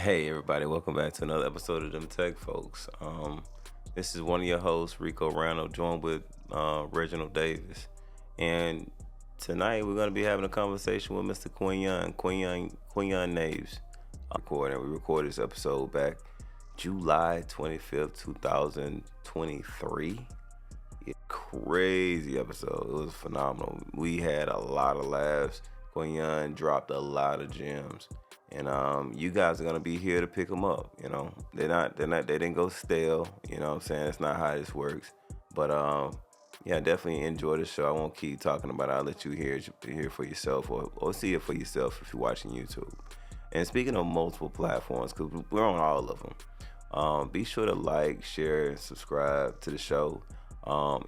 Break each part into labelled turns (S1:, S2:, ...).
S1: Hey everybody, welcome back to another episode of Them Tech Folks. This is one of your hosts, Rico Randall, joined with Reginald Davis. And tonight we're going to be having a conversation with Mr. Quinyon Naves. We recorded this episode back July 25th, 2023. Crazy episode. It was phenomenal. We had a lot of laughs. Quinyon dropped a lot of gems. And you guys are gonna be here to pick them up. They didn't go stale. You know what I'm saying? It's not how this works. But yeah, definitely enjoy the show. I won't keep talking about it. I'll let you hear for yourself or see it for yourself if you're watching YouTube. And speaking of multiple platforms, because we're on all of them, be sure to like, share, and subscribe to the show.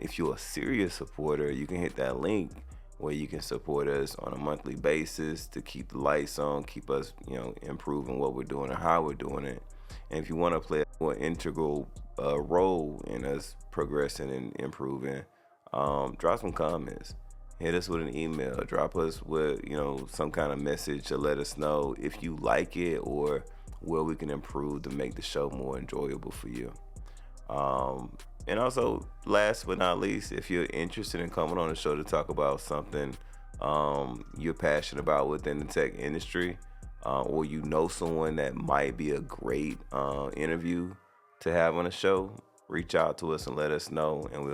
S1: If you're a serious supporter, you can hit that link where you can support us on a monthly basis to keep the lights on, keep us, improving what we're doing and how we're doing it. And if you want to play a more integral role in us progressing and improving, drop some comments. Hit us with an email. Drop us with, some kind of message to let us know if you like it or where we can improve to make the show more enjoyable for you. And also, last but not least, if you're interested in coming on the show to talk about something you're passionate about within the tech industry, or you know someone that might be a great interview to have on the show, reach out to us and let us know, and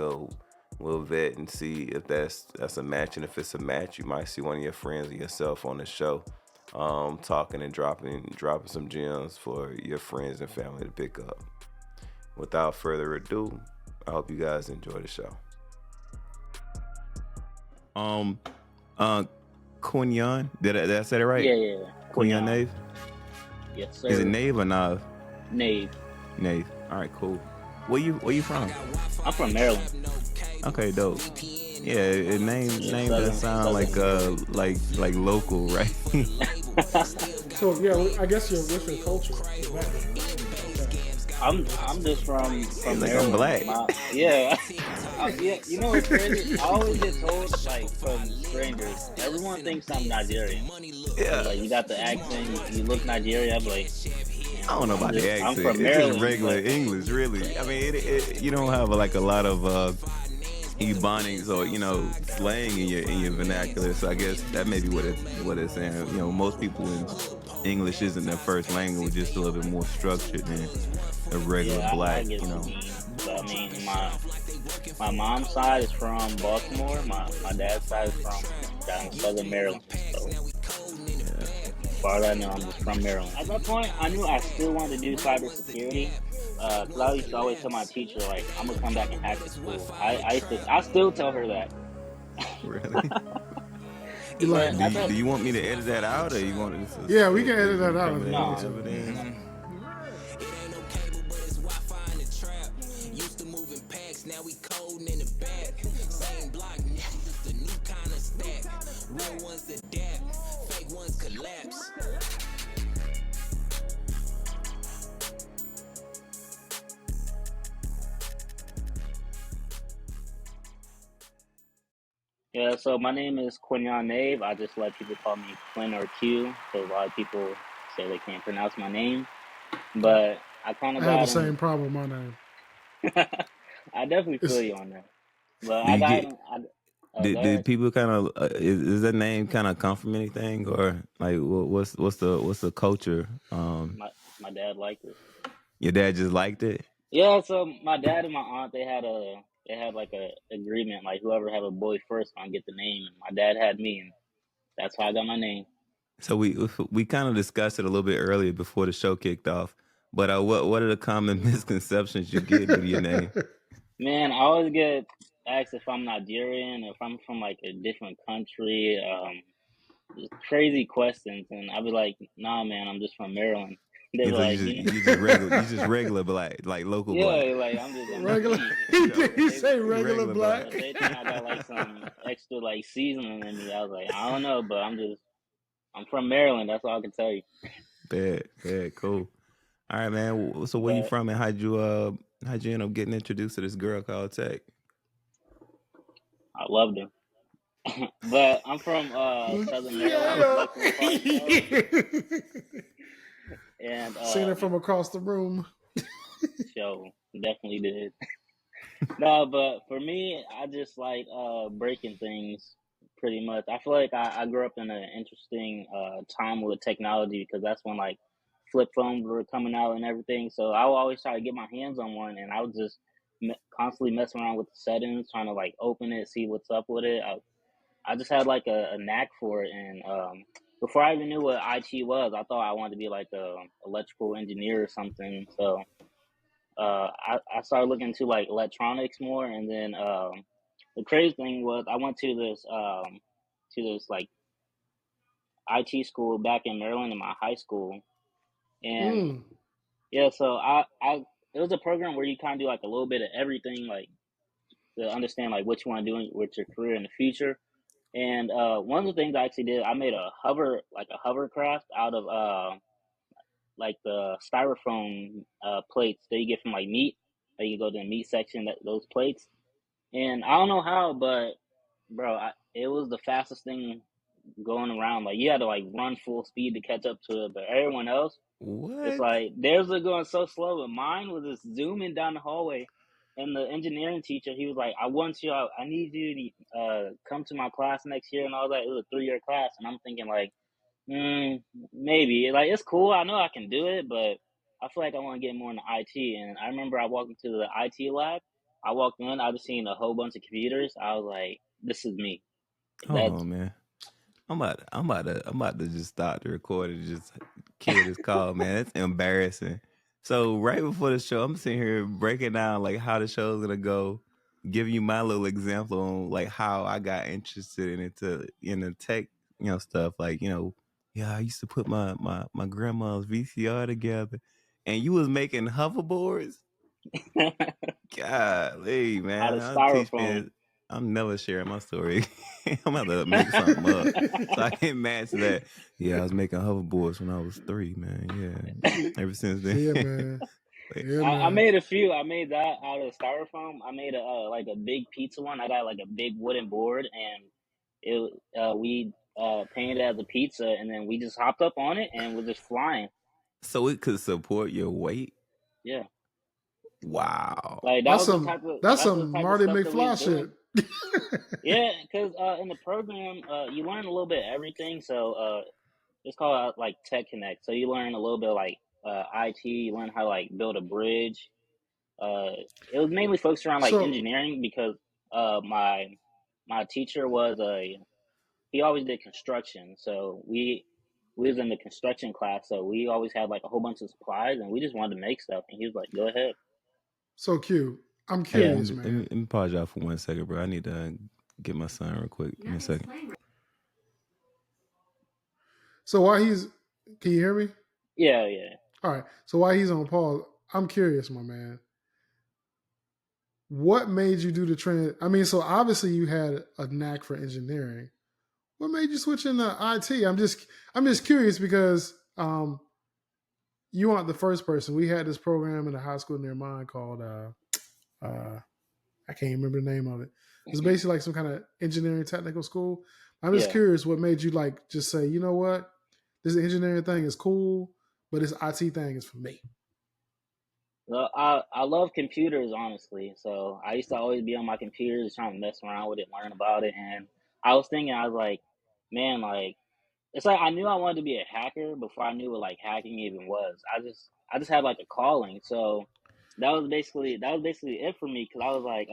S1: we'll vet and see if that's a match. And if it's a match, you might see one of your friends or yourself on the show, talking and dropping some gems for your friends and family to pick up. Without further ado, I hope you guys enjoy the show. Quinyon, did I say it right?
S2: Yeah.
S1: Quinyon Nave?
S2: Yes, sir.
S1: Is it Nave or Nav?
S2: Nave.
S1: Nave. All right, cool. Where you from?
S2: I'm from Maryland.
S1: Okay, dope. Yeah, name doesn't sound like local, right?
S3: So yeah, I guess what's your culture?
S2: I'm just from
S1: Like
S2: Maryland.
S1: I'm black.
S2: Yeah. You know what's crazy? I always get told, like, from strangers, everyone thinks I'm Nigerian.
S1: Yeah.
S2: Like, you got the accent, you look Nigerian. I'm like,
S1: I don't know about the accent.
S2: I'm from
S1: It's
S2: Maryland,
S1: just regular
S2: but
S1: English, really. I mean, you don't have a lot of ebonics or slang in your vernacular. So I guess that may be what it's saying. Most people in English isn't their first language, just a little bit more structured than a regular black.
S2: I get what you mean. But I mean, my mom's side is from Baltimore. My dad's side is from down in Southern Maryland. So, as far as I know, I'm just from Maryland. At that point, I knew I still wanted to do cybersecurity. Because I used to always tell my teacher, like, I'm gonna come back and hack the school. I still tell her that.
S1: Really?
S3: You like?
S1: Do you want me to edit that out, or you want to?
S3: Yeah, we can edit that out.
S2: No.
S4: Now we coding in the back. Same block, the new kind of stack. Real ones adapt, fake ones collapse.
S2: Yeah, so my name is Quinyon Nave. I just let people call me Quinn or Q, because a lot of people say they can't pronounce my name. But I kind of
S3: I have the same problem with my name.
S2: I definitely feel you on that. But
S1: Did people kind of is that name kind of come from anything, or like what's the culture?
S2: My dad liked it.
S1: Your dad just liked it?
S2: Yeah, so my dad and my aunt, they had like a agreement, like whoever had a boy first gonna get the name, and my dad had me, and that's how I got my name.
S1: So we kind of discussed it a little bit earlier before the show kicked off. But what are the common misconceptions you get with your name?
S2: Man, I always get asked if I'm Nigerian, if I'm from like a different country, just crazy questions, and I'd be like, nah, man, I'm just from Maryland. They're like,
S1: you just regular black, like local black.
S2: Yeah, like I'm just
S3: regular. He say regular black.
S2: But they think I got like some extra like seasoning in me. I was like, I don't know, but I'm from Maryland. That's all I can tell you.
S1: Bad, cool. All right, man. So where you from, and how'd you end up getting introduced to this girl called Tech?
S2: I loved her. But I'm from Southern Maryland. And
S3: Seen it from across the room.
S2: show definitely did. No, but for me, I just like breaking things pretty much. I feel like I grew up in an interesting time with technology because that's when like flip phones were coming out and everything. So I would always try to get my hands on one, and I would just constantly mess around with the settings, trying to like open it, see what's up with it. I just had like a knack for it, and before I even knew what IT was, I thought I wanted to be like a electrical engineer or something. So I started looking into like electronics more, and then the crazy thing was I went to this like IT school back in Maryland in my high school, and
S3: Mm.
S2: yeah, so I it was a program where you kind of do like a little bit of everything, like to understand like what you want to do with your career in the future. And one of the things I actually did, I made a hovercraft out of like the styrofoam plates that you get from like meat. Like you go to the meat section, that those plates. And I don't know how, but bro, it was the fastest thing going around. Like you had to like run full speed to catch up to it, but everyone else, it's
S1: What?
S2: like theirs are going so slow, but mine was just zooming down the hallway. And the engineering teacher, he was like, I need you to come to my class next year and all that. It was a 3-year class. And I'm thinking like, maybe. Like, it's cool. I know I can do it, but I feel like I want to get more into IT. And I remember I walked into the IT lab. I walked in, I just seen a whole bunch of computers. I was like, this is me.
S1: Hold
S2: That's
S1: on, man. I'm about to just stop the recording and just kill this call, man. That's embarrassing. So right before the show, I'm sitting here breaking down like how the show's gonna go, giving you my little example on like how I got interested in the tech, stuff. Like, yeah, I used to put my grandma's VCR together, and you was making hoverboards. Golly,
S2: out
S1: man.
S2: of
S1: I'll teach me.
S2: styrofoam.
S1: I'm never sharing my story. I'm about to make something up so I can match that. Yeah, I was making hoverboards when I was 3, man. Yeah. Ever since then.
S3: Yeah, man.
S1: Wait.
S3: Yeah,
S2: I
S3: man.
S2: made a few. I made that out of styrofoam. I made a like a big pizza one. I got like a big wooden board, and we painted it as a pizza, and then we just hopped up on it and we're just flying.
S1: So it could support your weight?
S2: Yeah,
S1: Wow.
S2: like
S3: That's some that's
S2: that's the
S3: some
S2: type of
S3: Marty
S2: stuff that we was
S3: McFly
S2: doing.
S3: shit.
S2: Yeah, because in the program, you learn a little bit of everything. So it's called like Tech Connect. So you learn a little bit of, like IT. You learn how to like build a bridge. Uh, it was mainly focused around like
S3: So
S2: engineering because my teacher was he always did construction. So we was in the construction class. So we always had like a whole bunch of supplies, and we just wanted to make stuff. And he was like, "Go ahead."
S3: so cute. I'm
S1: Hey,
S2: Yeah.
S3: curious, man.
S1: let me pause y'all for 1 second, bro. I need to get my son real quick. Give me a second.
S3: So while he's, can you hear me?
S2: Yeah, yeah.
S3: All right. So while he's on pause, I'm curious, my man. What made you do the trend? I mean, so obviously you had a knack for engineering. What made you switch into IT? I'm just curious because you aren't the first person. We had this program in a high school near mine called I can't remember the name of it. It's basically like some kind of engineering technical school. I'm just
S2: Yeah.
S3: curious what made you like just say, you know what, this engineering thing is cool, but this IT thing is for me.
S2: Well, I love computers, honestly. So I used to always be on my computers trying to mess around with it, learn about it. And I was thinking, I was like, man, like it's like I knew I wanted to be a hacker before I knew what like hacking even was. I just had like a calling. So that was basically it for me because I was like,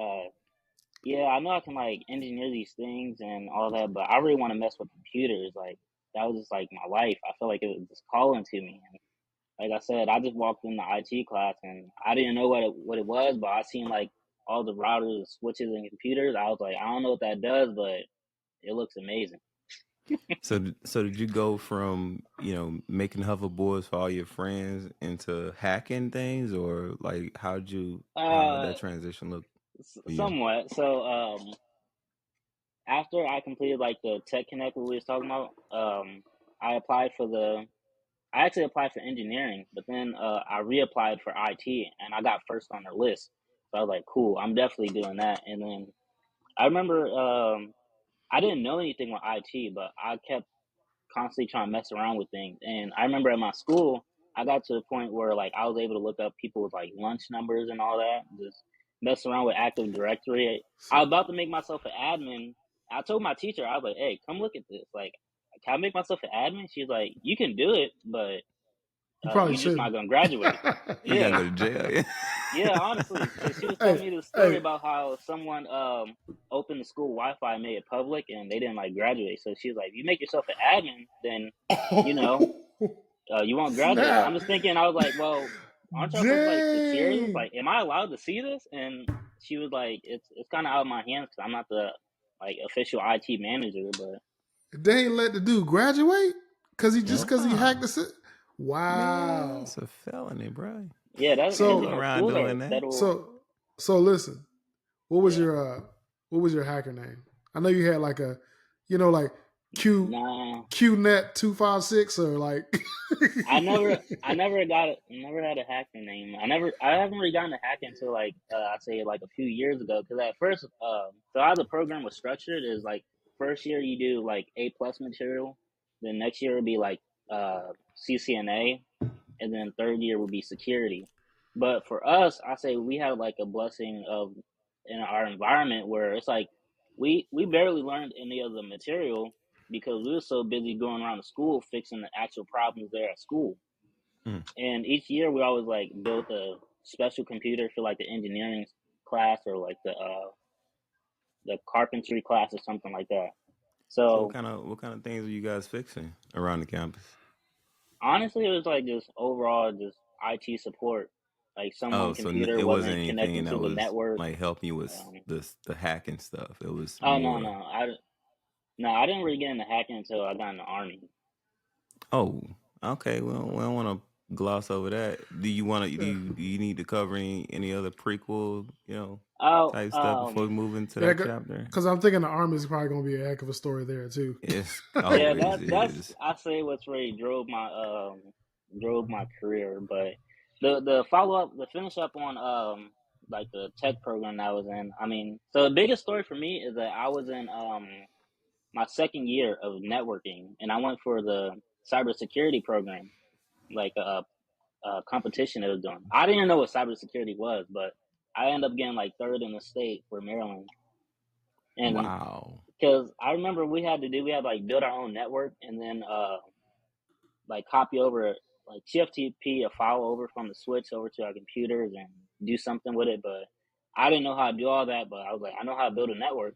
S2: yeah, I know I can like engineer these things and all that, but I really want to mess with computers. Like that was just like my life. I felt like it was just calling to me. Like I said, I just walked in the IT class and I didn't know what it was, but I seen like all the routers, switches, and computers. I was like, I don't know what that does, but it looks amazing.
S1: So did you go from, making hoverboards for all your friends into hacking things, or like how did
S2: Uh,
S1: that transition look for you?
S2: Somewhat. So, after I completed like the Tech Connect we was talking about, I applied for I actually applied for engineering, but then I reapplied for IT and I got first on their list. So I was like, cool, I'm definitely doing that. And then I remember I didn't know anything with IT, but I kept constantly trying to mess around with things. And I remember at my school, I got to the point where like I was able to look up people's like lunch numbers and all that, just mess around with Active Directory. I was about to make myself an admin. I told my teacher, I was like, "Hey, come look at this. Like, can I make myself an admin?" She's like, "You can do it, but
S3: You probably
S2: you're just not
S3: shouldn't.
S2: gonna graduate."
S1: You gotta
S2: Yeah,
S1: go to jail.
S2: yeah, honestly, because she was telling
S3: Hey,
S2: me the story
S3: hey,
S2: about how someone opened the school Wi-Fi and made it public, and they didn't like graduate. So she was like, "If you make yourself an admin, then you know you won't graduate." I'm
S3: snap.
S2: just thinking, I was like, "Well, aren't y'all supposed to like secure this?
S3: Dang.
S2: Like, am I allowed to see this?" And she was like, "It's kind of out of my hands because I'm not the like official IT manager, but
S3: They ain't let the dude graduate
S2: yeah,
S3: because he
S1: Nah,
S3: hacked the system.
S1: man,
S3: Wow.
S1: it's a felony, bro.
S2: yeah,
S1: You
S2: that's
S1: can't
S2: because
S1: go
S2: you know
S3: So
S1: around
S2: schools
S1: doing
S2: are
S1: that.
S2: federal.
S3: so so listen. What was
S2: Yeah,
S3: your hacker name? I know you had like a, like
S2: nah.
S3: QNet 256 or like.
S2: Never had a hacker name. I haven't really gotten a hack until like I'd say like a few years ago. Because at first, so how the program was structured is like first year you do like A plus material, then next year would be like CCNA, and then third year would be security. But for us, I say we have like a blessing of in our environment where it's like we barely learned any of the material because we were so busy going around the school fixing the actual problems there at school.
S1: Mm.
S2: And each year we always like built a special computer for like the engineering class or like the carpentry class or something like that.
S1: So
S2: So
S1: what kind of things are you guys fixing around the campus?
S2: honestly, it was like just overall just IT support. Like
S1: Oh,
S2: someone
S1: so
S2: computer
S1: it wasn't
S2: wasn't
S1: anything
S2: connecting
S1: that
S2: to the
S1: was
S2: network.
S1: like helping you with
S2: Um,
S1: the hacking stuff. It was
S2: oh no
S1: more.
S2: no I didn't really get into hacking until I got in the army.
S1: Oh, okay. Well, we don't want to gloss over that. Do you want to? Do you need to cover any other prequel,
S2: Oh
S1: type stuff before we move into
S3: Yeah,
S1: that chapter?
S3: because I'm thinking the army is probably going to be a heck of a story there too.
S1: It
S2: yeah,
S1: always
S2: that's
S1: is.
S2: I say what's really drove my career. But the follow up, the finish up on like the tech program that I was in. I mean, so the biggest story for me is that I was in my second year of networking, and I went for the cybersecurity program, like a competition it was doing. I didn't know what cybersecurity was, but I ended up getting like third in the state for Maryland, and
S1: Wow.
S2: because I remember we had to like build our own network and then like copy over like TFTP a file over from the switch over to our computers and do something with it. But I didn't know how to do all that. But I was like, I know how to build a network,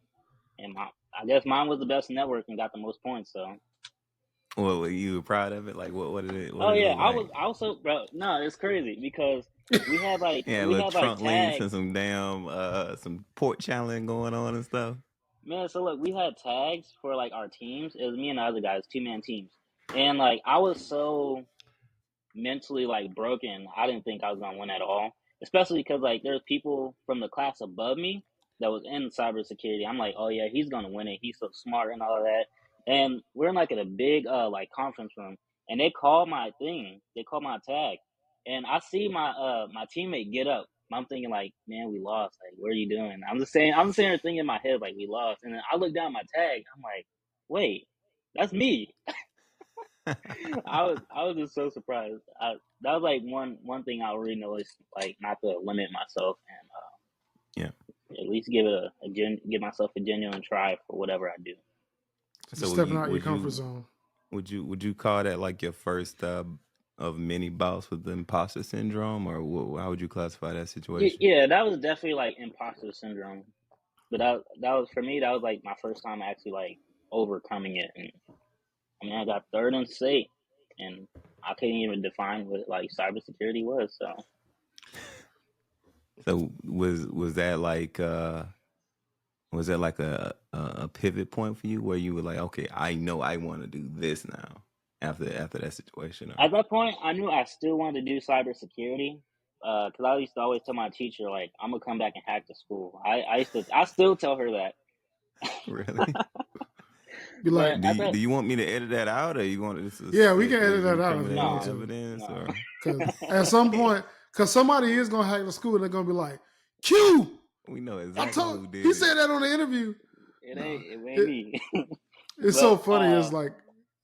S2: and I guess mine was the best network and got the most points. So.
S1: Well, were you proud of it? Like, what did it? What
S2: Oh
S1: did it
S2: yeah,
S1: look like?
S2: I was so bro. No, it's crazy because
S1: Yeah,
S2: we
S1: little
S2: had like
S1: trunk links
S2: tags.
S1: and some damn some port channeling going on and stuff.
S2: Man, so look, we had tags for like our teams. It was me and the other guys, 2-man teams, and like I was so mentally like broken. I didn't think I was gonna win at all, especially because like there's people from the class above me that was in cybersecurity. I'm like, oh yeah, he's gonna win it. He's so smart and all of that. And we're in like in a big like conference room, and they call my thing. They call my tag, and I see my teammate get up. I'm thinking like, man, we lost. Like, what are you doing? I'm sitting there thinking in my head like we lost, and then I look down at my tag. I'm like, wait, that's me. I was just so surprised. That was like one thing I really noticed, like not to limit myself and
S1: Yeah.
S2: at least give myself a genuine try for whatever I do.
S3: Just
S1: So
S3: stepping out your comfort zone.
S1: would you call that like your first of many bouts with the imposter syndrome, or how would you classify that situation?
S2: Yeah, that was definitely like imposter syndrome, but that was for me. That was like my first time actually like overcoming it, and I mean I got third in state, and I couldn't even define what like cybersecurity was. So
S1: So was that like a pivot point for you where you were like, okay, I know I want to do this now after that situation? Or?
S2: at that point, I knew I still wanted to do cybersecurity because I used to always tell my teacher like I'm gonna come back and hack the school. I still tell her that,
S1: Really?
S3: Be like,
S2: but
S1: Do
S2: at
S1: you,
S2: that
S1: do you want me to edit that out, or you want this to
S3: yeah, we
S1: sit
S3: can edit
S1: as
S3: that out if you
S1: incriminating
S3: want
S2: no
S3: to.
S1: evidence,
S2: no.
S1: or
S3: Because at some point, because somebody is going to hack the school, they're going to be like, Q,
S1: we know
S3: I
S1: exactly
S3: told,
S1: who
S3: he
S1: did it?
S3: said that on the interview.
S2: It
S3: No,
S2: ain't
S3: it,
S2: me.
S3: it's so
S2: But
S3: funny. It's like,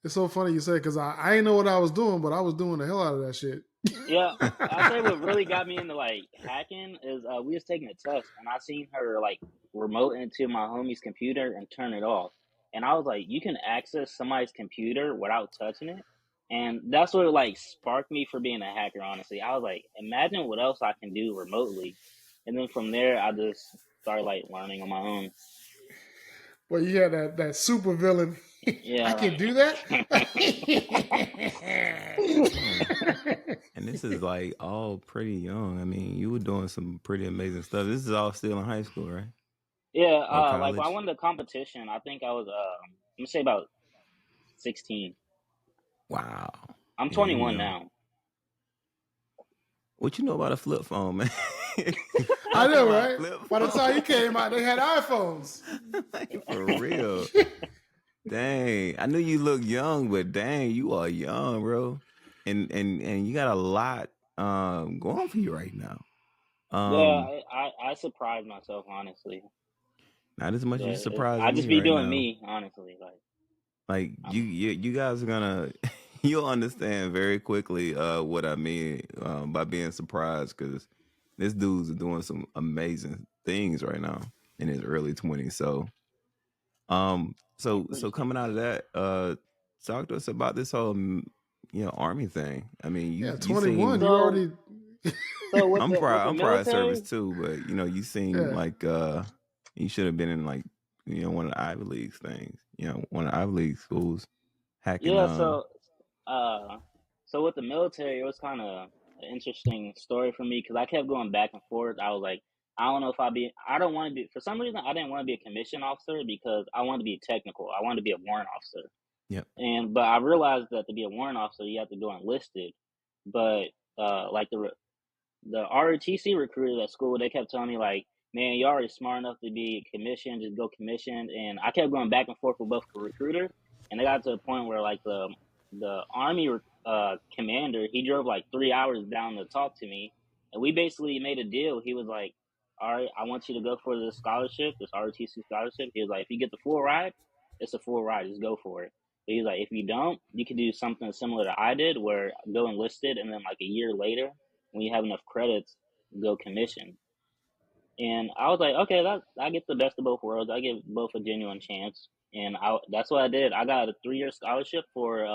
S3: It's so funny you say because I didn't know what I was doing, but I was doing the hell out of that shit.
S2: Yeah, I say what really got me into like hacking is we was taking a test and I seen her like remote into my homie's computer and turn it off, and I was like, you can access somebody's computer without touching it, and that's what like sparked me for being a hacker. Honestly, I was like, imagine what else I can do remotely, and then from there I just started like learning on my own.
S3: Well, you had that super villain. I
S2: Yeah,
S3: can
S2: like
S3: do that.
S1: And this is like all pretty young. I mean, you were doing some pretty amazing stuff. This is all still in high school, right?
S2: yeah,
S1: Or
S2: like when I
S1: college?
S2: won the competition, I think I was I'm gonna say about 16.
S1: Wow.
S2: I'm
S1: Yeah, you
S2: 21
S1: young.
S2: now.
S1: What you know about a flip phone, man?
S3: I know,
S1: About
S3: right?
S1: flip
S3: By the time you
S1: phone.
S3: came out, they had iPhones.
S1: Like, for real. Dang. I knew you look young, but dang, you are young, bro. And you got a lot going for you right now.
S2: Yeah, I surprised myself honestly,
S1: Not as much as
S2: but
S1: you surprising
S2: I just
S1: me
S2: be
S1: right
S2: doing
S1: now.
S2: me honestly.
S1: Like
S2: I'm
S1: you guys are gonna you'll understand very quickly what I mean by being surprised, because this dude's doing some amazing things right now in his early 20s. So
S2: appreciate
S1: coming out of that, talk to us about this whole army thing. I mean,
S3: Yeah,
S1: you
S3: 21.
S1: seem,
S3: You
S2: so
S3: already.
S2: so with the
S1: I'm prior service
S2: military.
S1: too, but you seem
S3: Yeah.
S1: like you should have been in like one of the Ivy League things, one of the Ivy League schools hacking.
S2: Yeah, uh so with the military, it was kind of an interesting story for me because I kept going back and forth. I was like, I don't know if I don't want to be, for some reason I didn't want to be a commissioned officer because I wanted to be technical. I wanted to be a warrant officer.
S1: Yep.
S2: And but I realized that to be a warrant officer, you have to go enlisted. But like the ROTC recruiters at school, they kept telling me like, "Man, you're already smart enough to be commissioned. Just go commissioned." And I kept going back and forth with both recruiters, and they got to a point where like the army commander, he drove like 3 hours down to talk to me, and we basically made a deal. He was like, "All right, I want you to go for this scholarship, this ROTC scholarship." He was like, "If you get the full ride, it's a full ride. Just go for it." But he's like, "If you don't, you can do something similar to I did, where go enlisted, and then like a year later, when you have enough credits, go commission." And I was like, okay, that I get the best of both worlds. I give both a genuine chance, and that's what I did. I got a 3 year scholarship for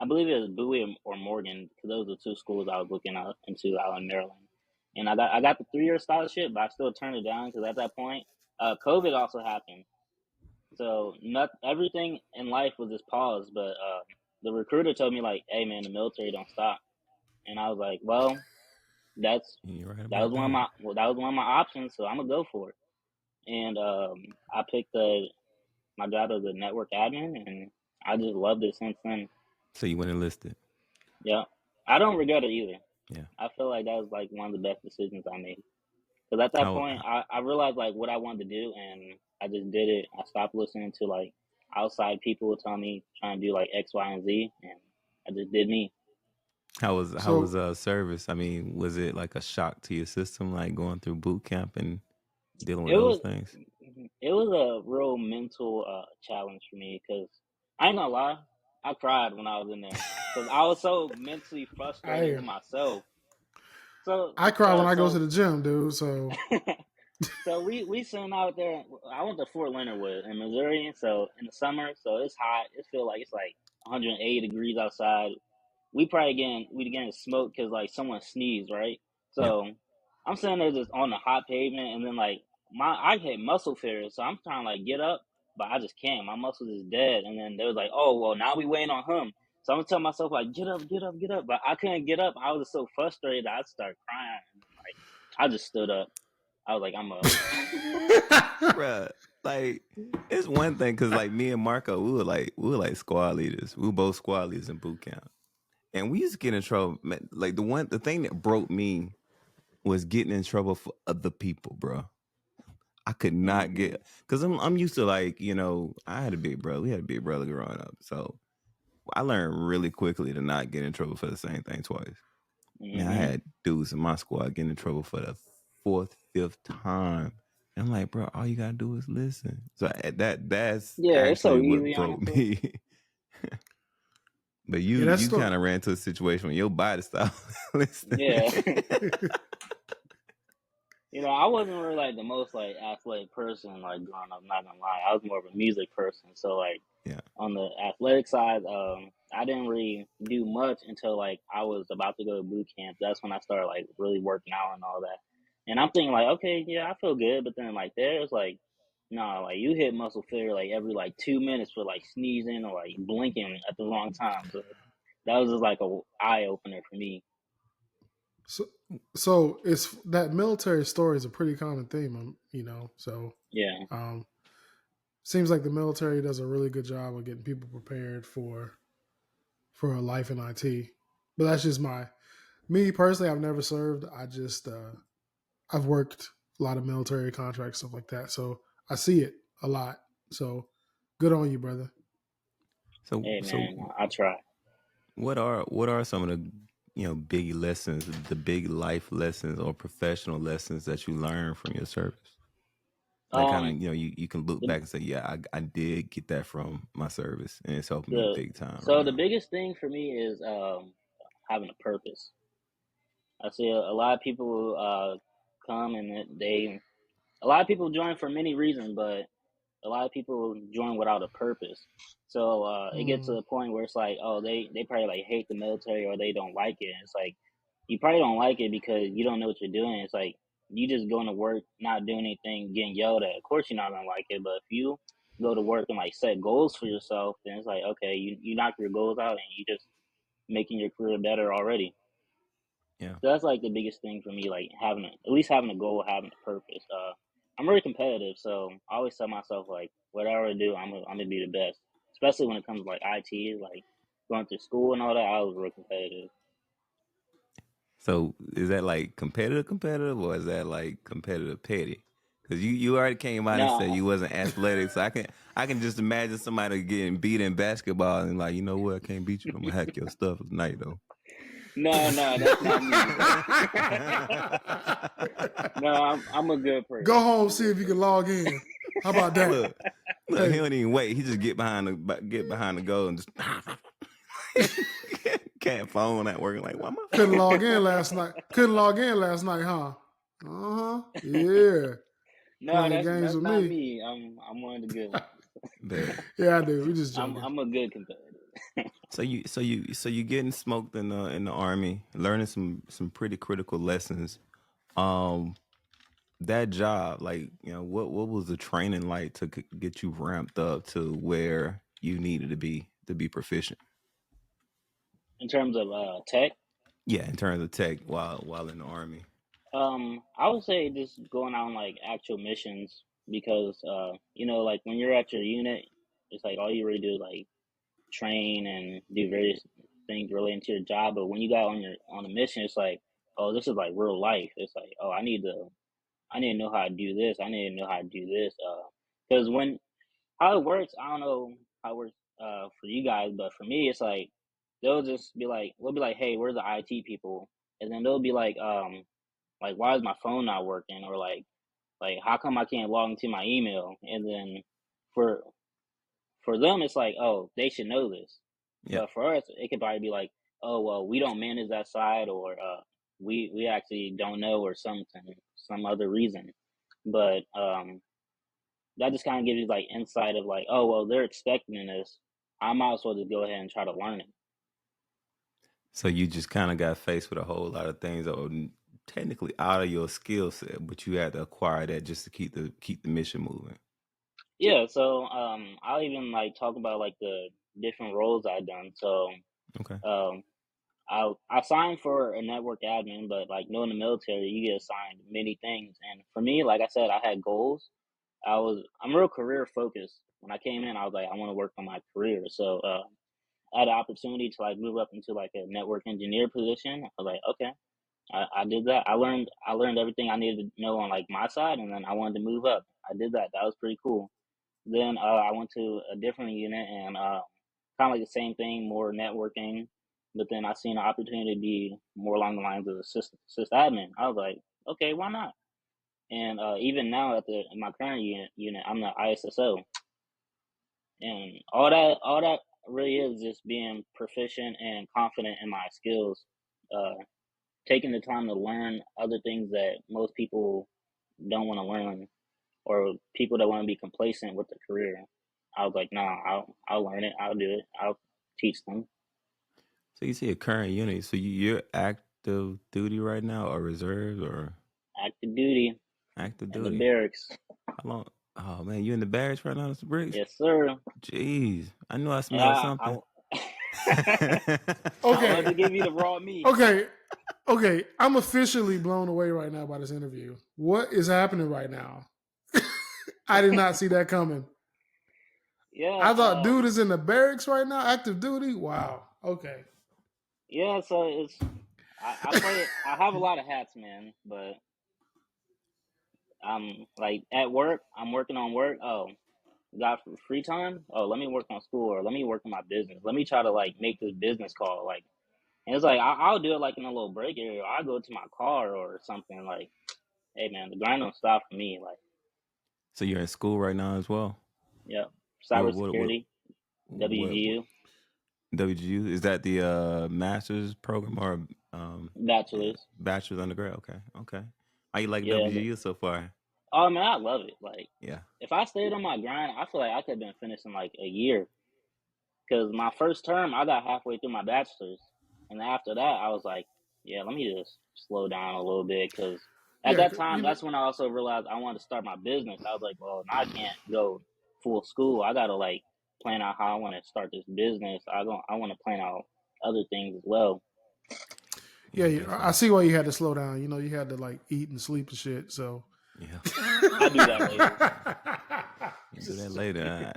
S2: I believe it was Bowie or Morgan, because those are the two schools I was looking out into out in Maryland. And I got the 3 year scholarship, but I still turned it down because at that point, COVID also happened. So not everything in life was just paused. But the recruiter told me like, "Hey man, the military don't stop." And I was like, "Well, that's
S1: You're right
S2: that
S1: about
S2: was one of
S1: that.
S2: my options, so I'm gonna go for it." And I picked my job as a network admin, and I just loved it since then.
S1: So you went enlisted.
S2: Yeah, I don't regret it either.
S1: Yeah.
S2: I feel like that was like one of the best decisions I made because at that
S1: How
S2: point I realized like what I wanted to do, and I just did it. I stopped listening to like outside people telling me trying to do like X, Y, and Z, and I just did me.
S3: So
S1: how was service? I mean, was it like a shock to your system, like going through boot camp and dealing with
S2: It
S1: those
S2: was
S1: things?
S2: it was a real mental challenge for me because I ain't gonna lie, I cried when I was in there because I was so mentally frustrated
S3: I
S2: with myself. So
S3: I cry when
S2: yeah,
S3: I go to
S2: so
S3: the gym, dude. So
S2: so we sitting out there. I went to Fort Leonard Wood in Missouri, so in the summer, so it's hot. It feel like it's like 180 degrees outside. We getting smoked because like someone sneezed, right?
S1: Yep.
S2: So I'm sitting there just on the hot pavement, and then like I hit muscle failure, so I'm trying to like get up, but I just can't. My muscles is dead. And then they was like, "Oh well, now we waiting on him." So I'm gonna tell myself like, "Get up, get up, get up," but I couldn't get up. I was so frustrated, I started crying. And then, like I just stood up. I was like, "I'm up."
S1: Bruh, like it's one thing because like me and Marco, we were like squad leaders. We were both squad leaders in boot camp, and we used to get in trouble. Man, like the thing that broke me was getting in trouble for other people, bro. I could not
S2: Hmm.
S1: get because I'm used to like I had a big brother. We had a big brother growing up, so I learned really quickly to not get in trouble for the same thing twice. Man, I
S2: Hmm.
S1: had dudes in my squad getting in trouble for the fourth, fifth time. And I'm like, bro, all you gotta do is listen. So that's
S2: Yeah, it's so
S1: actually what
S2: easy,
S1: broke
S2: honestly.
S1: me. But
S3: Yeah,
S1: you
S3: that's
S1: you
S3: still
S1: kind of ran into a situation where your body stopped listening.
S2: Yeah. I wasn't really like the most like athletic person like growing up. Not gonna lie, I was more of a music person. So like
S1: Yeah.
S2: on the athletic side, I didn't really do much until like I was about to go to boot camp. That's when I started like really working out and all that. And I'm thinking like, okay, yeah, I feel good. But then like there's like, no, like you hit muscle failure like every like 2 minutes for like sneezing or like blinking at the wrong time. So that was just like a eye opener for me.
S3: so it's that military story is a pretty common theme, So
S2: Yeah.
S3: seems like the military does a really good job of getting people prepared for a life in IT. But that's just me personally. I've never served. I've worked a lot of military contracts, stuff like that. So I see it a lot. So good on you, brother.
S2: Hey
S1: So
S2: man, I try.
S1: what are some of the big lessons, the big life lessons or professional lessons that you learned from your service? That kind
S2: Um,
S1: of you can look
S2: the
S1: back and say, yeah, I did get that from my service, and it's helping me
S2: the
S1: big time right
S2: so the
S1: now.
S2: biggest thing for me is having a purpose. I see a lot of people come and a lot of people join for many reasons, but a lot of people join without a purpose. So it gets to
S3: Mm.
S2: the point where it's like, oh, they probably like hate the military or they don't like it. It's like you probably don't like it because you don't know what you're doing. It's like you just going to work, not doing anything, getting yelled at. Of course, you're not gonna like it. But if you go to work and like set goals for yourself, then it's like okay, you knock your goals out and you just making your career better already.
S1: Yeah.
S2: So that's like the biggest thing for me, like at least having a goal, having a purpose. I'm really competitive, so I always tell myself like, whatever I do, I'm gonna be the best. Especially when it comes to like IT, like going through school and all that. I was real competitive.
S1: So is that like competitive, or is that like competitive petty? Because you already came out and said
S2: No,
S1: you wasn't athletic, so I can just imagine somebody getting beat in basketball and like, you know what, I can't beat you, but I'm gonna hack your stuff tonight though.
S2: no, that's not me. No, I'm a good
S3: Go
S2: person. I'm
S3: home,
S2: a
S3: see if
S2: good
S3: you can
S2: person.
S3: log in. How about that?
S1: look, he
S3: Hey,
S1: don't even wait. He just get behind the goal and just can't phone not working. Like, why my
S3: couldn't
S1: phone?
S3: log in last night. Couldn't log in last night, huh? Yeah.
S2: No,
S3: Playing
S2: that's
S3: games
S2: that's
S3: with
S2: not
S3: me.
S2: me. I'm one of the good
S1: But
S2: ones.
S3: Yeah, I do. We just
S2: I'm
S3: joking.
S2: I'm a good competitor.
S1: so you getting smoked in the army, learning some pretty critical lessons. Um, that job, like, what was the training like to get you ramped up to where you needed to be proficient?
S2: In terms of tech.
S1: Yeah, in terms of tech while in the army.
S2: I would say just going on like actual missions because like when you're at your unit, it's like all you really do is like train and do various things relating to your job. But when you got on a mission, it's like, oh, this is like real life. It's like, oh, I need to know how to do this. I need to know how to do this. Because when how it works, I don't know how it works for you guys, but for me, it's like they'll just be like, we'll be like, hey, where's the IT people? And then they'll be like why is my phone not working, or like how come I can't log into my email? And then for for them it's like, oh, they should know this,
S1: Yeah.
S2: but for us it could probably be like, oh well, we don't manage that side, or we actually don't know, or something, some other reason. But that just kind of gives you like insight of like, oh well, they're expecting this, I might as well just go ahead and try to learn it.
S1: So you just kind of got faced with a whole lot of things that were technically out of your skill set, but you had to acquire that just to keep the mission moving.
S2: Yeah, so I'll even like talk about like the different roles I've done. So
S1: Okay.
S2: um I signed for a network admin, but like knowing the military, you get assigned many things. And for me, like I said, I had goals. I'm real career focused. When I came in, I was like, I want to work on my career. So I had the opportunity to like move up into like a network engineer position. I was like, okay, I did that. I learned everything I needed to know on like my side, and then I wanted to move up. I did that. That was pretty cool. Then I went to a different unit and kind of like the same thing, more networking. But then I seen an opportunity to be more along the lines of sysadmin. I was like, okay, why not? And even now at in my current unit, I'm the ISSO, and all that really is just being proficient and confident in my skills. Taking the time to learn other things that most people don't want to learn, or people that want to be complacent with their career. I was like, nah, I'll learn it. I'll do it. I'll teach them.
S1: So you see a current unit. So you're active duty right now, or reserves, or
S2: Active duty
S1: active
S2: in the
S1: duty?
S2: barracks.
S1: How long? Oh man, you in the barracks right now, Mr. Briggs?
S2: Yes, sir.
S1: Jeez, I knew I smelled
S2: Yeah,
S1: something.
S2: I wanted
S3: Okay,
S2: to give you the raw meat.
S3: okay. I'm officially blown away right now by this interview. What is happening right now? I did not see that coming.
S2: Yeah,
S3: I thought dude is in the barracks right now, active duty. Wow. Okay.
S2: yeah. So I play. I have a lot of hats, man. But I'm like at work. I'm working on work. Oh, got free time. Oh, let me work on school, or let me work on my business. Let me try to like make this business call. Like, and it's like I'll do it like in a little break area. Or I'll go to my car or something. Like, hey man, the grind don't stop for me. Like,
S1: So you're in school right now as well.
S2: yeah,
S1: What
S2: cybersecurity,
S1: what
S2: WGU,
S1: WGU is that the master's program or yeah,
S2: bachelor's.
S1: bachelor's undergrad? Okay, okay. How you like
S2: Yeah.
S1: WGU so far?
S2: Oh man, I love it. Like,
S1: Yeah.
S2: if I stayed on my grind, I feel like I could have been finished in like a year. Because my first term, I got halfway through my bachelor's, and after that, I was like, yeah, let me just slow down a little bit. Because at
S3: Yeah,
S2: that time, that's when I also realized I wanted to start my business. I was like, well, now I can't go full school. I gotta like plan out how I want to start this business. I want to plan out other things as well.
S3: yeah,
S1: Yeah,
S3: I
S1: definitely.
S3: see why you had to slow down. You had to like eat and sleep and shit. So
S1: Yeah.
S2: I'll do that later.
S1: You do that later.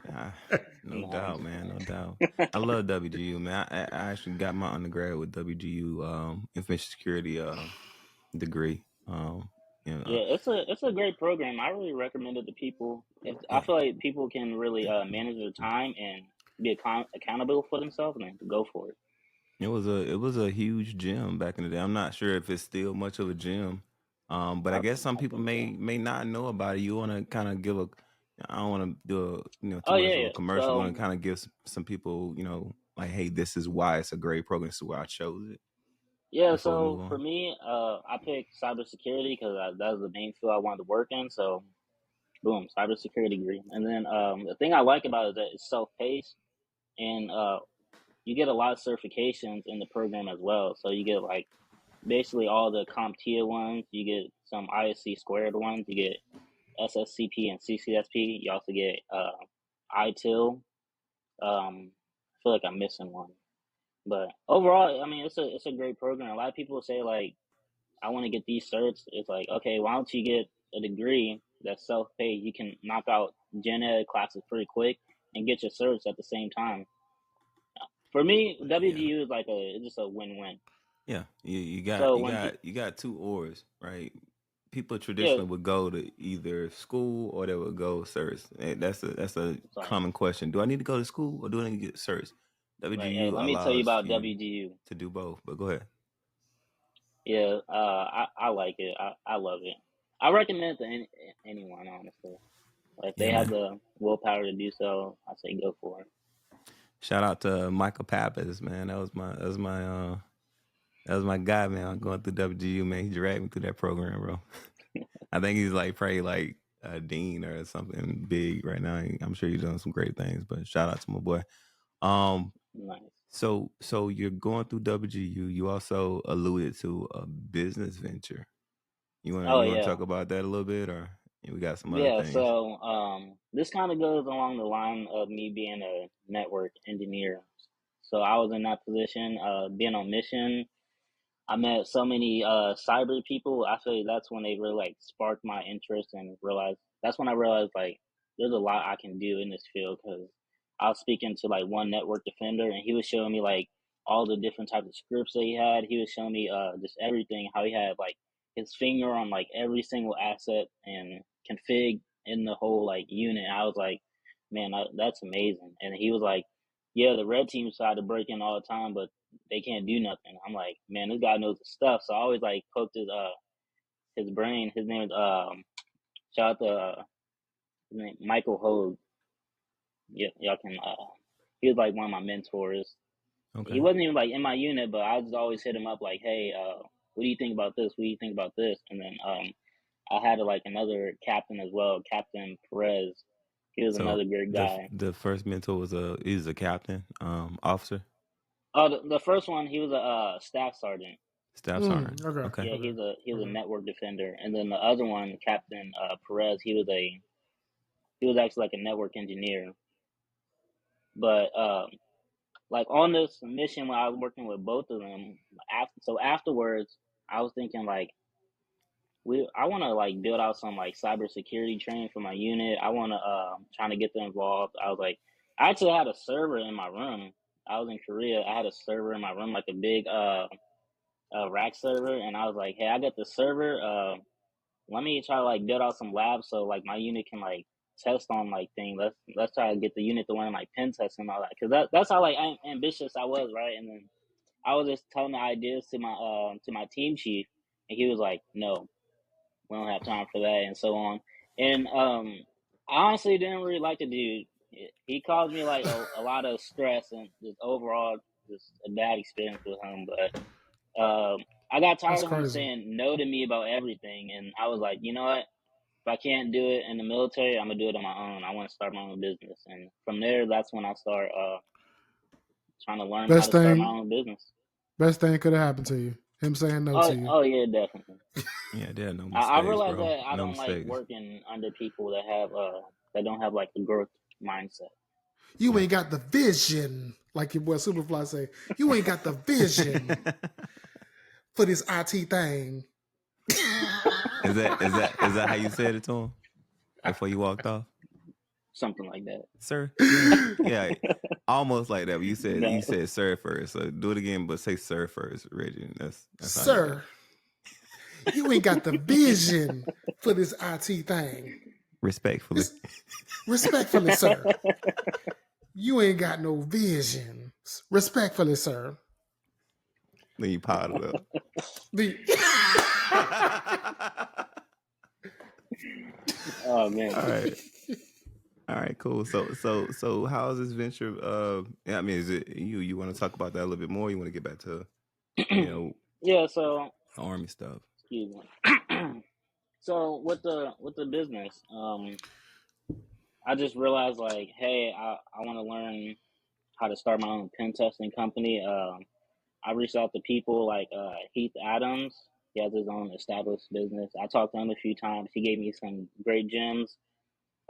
S1: No
S2: Nice.
S1: doubt, man. No doubt. I love WGU, man. I actually got my undergrad with WGU information security degree. You know,
S2: Yeah, it's a great program. I really recommend it to people. I
S1: yeah.
S2: feel like people can really manage their time and be accountable for themselves, and then go for it.
S1: It was a huge gym back in the day. I'm not sure if it's still much of a gym, but I guess some
S2: I
S1: people
S2: think so.
S1: may not know about it. You want to kind of give a. I don't want to do too
S2: Oh
S1: much
S2: yeah,
S1: of a
S2: yeah.
S1: commercial. Want to
S2: So
S1: kind of give some people like, hey, this is why it's a great program. This is why I chose it
S2: yeah,
S1: before we move
S2: so for
S1: on.
S2: me, I picked cybersecurity because that was the main field I wanted to work in. So boom, cybersecurity degree. And then the thing I like about it is that it's self-paced, and you get a lot of certifications in the program as well. So you get like basically all the CompTIA ones. You get some ISC squared ones. You get SSCP and CCSP. You also get ITIL. I feel like I'm missing one, but overall, I mean, it's a great program. A lot of people say like, I want to get these certs. It's like, okay, why don't you get a degree that's self-paid? You can knock out gen ed classes pretty quick and get your certs at the same time. For me,
S1: Yeah.
S2: WGU is like it's just a win-win.
S1: Yeah, you got
S2: So
S1: you
S2: when
S1: got you got two oars, right? People
S2: yeah,
S1: traditionally would go to either school or they would go certs. That's a
S2: it's like
S1: common question. Do I need to go to school or do I need to get certs?
S2: hey,
S1: WGU
S2: let me tell you
S1: allows
S2: about
S1: you
S2: WGU.
S1: to do both. But go ahead.
S2: Yeah, I like it. I love it. I recommend it to anyone, honestly. Like, if they
S1: Yeah,
S2: have
S1: man.
S2: the willpower to do so, I say go for it.
S1: Shout out to Michael Pappas, man. That was my guy, man. I'm going through WGU, man. He dragged me through that program, bro. I think he's like probably like a dean or something big right now. I'm sure he's doing some great things. But shout out to my boy. Um,
S2: Nice.
S1: so you're going through WGU. You also alluded to a business venture. You wanna
S2: Oh
S1: you wanna
S2: yeah,
S1: talk about that a little bit, or we got some other
S2: yeah.
S1: things?
S2: So this kind of goes along the line of me being a network engineer. So I was in that position, being on mission. I met so many cyber people. I feel like that's when they really like sparked my interest and realized that's when I realized like there's a lot I can do in this field because I was speaking to like one network defender and he was showing me like all the different types of scripts that he had. He was showing me just everything, how he had like his finger on like every single asset and config in the whole like unit. I was like, man, that's amazing. And he was like, yeah, the red team tried to break in all the time, but they can't do nothing. I'm like, man, this guy knows his stuff. So I always like poked his brain. His name is shout out to his name Michael Hogue. Yeah, y'all can He was like one of my mentors.
S1: Okay.
S2: He wasn't even like in my unit, but I just always hit him up like, hey, what do you think about this? What do you think about this? And then I had like another captain as well, Captain Perez. He was
S1: So
S2: another good guy.
S1: the first mentor was he was a captain, officer,
S2: Oh, the first one, he was a staff sergeant.
S1: staff sergeant.
S3: Okay.
S1: Okay.
S2: Yeah,
S3: Okay.
S2: he was a
S3: Okay.
S2: network defender. And then the other one, Captain Perez, he was actually like a network engineer. But like on this mission when I was working with both of them, afterwards, I was thinking like I want to like build out some like cybersecurity training for my unit. I want to trying to get them involved. I was like, I actually had a server in my room. I was in Korea. I had a server in my room, like a big rack server, and I was like, hey, I got the server. Let me try to like build out some labs so like my unit can like test on like things. Let's try to get the unit to win like pen tests and all that, because that's how like ambitious I was, right? And then I was just telling the ideas to my team chief, and he was like, no, we don't have time for that, and so on. And I honestly didn't really like the dude. He caused me like a lot of stress and just overall just a bad experience with him. But I got tired
S3: That's
S2: of him
S3: crazy.
S2: saying no to me about everything, and I was like, you know what? If I can't do it in the military, I'm gonna do it on my own. I want to start my own business, and from there, that's when I start trying to learn how
S3: Best
S2: to start my
S3: thing,
S2: own business.
S3: best thing could have happened to you. Him saying no to you.
S2: Oh yeah, definitely.
S1: Yeah, there are no
S2: I
S1: mistakes,
S2: realize
S1: bro.
S2: that I
S1: No
S2: don't like
S1: mistakes.
S2: working under people that don't have like a growth mindset.
S3: You
S1: Yeah.
S3: ain't got the vision, like your boy Superfly say. You ain't got the vision for this IT thing.
S1: Is that how you said it to him before you walked off,
S2: Something like that.
S1: sir? Yeah, almost like that. But you said sir first, so do it again, but say sir first, Reggie. That's how you
S3: Sir, you ain't got the vision for this IT thing.
S1: respectfully.
S3: Respectfully, sir. You ain't got no vision. Respectfully, sir.
S1: Then you piled it up.
S2: Oh man.
S1: All right, cool. So how's this venture? I mean, is it you want to talk about that a little bit more? You want to get back to
S2: Yeah. So
S1: army stuff?
S2: excuse me. So with the business, I just realized like, hey, I want to learn how to start my own pen testing company. I reached out to people like Heath Adams. He has his own established business. I talked to him a few times. He gave me some great gems.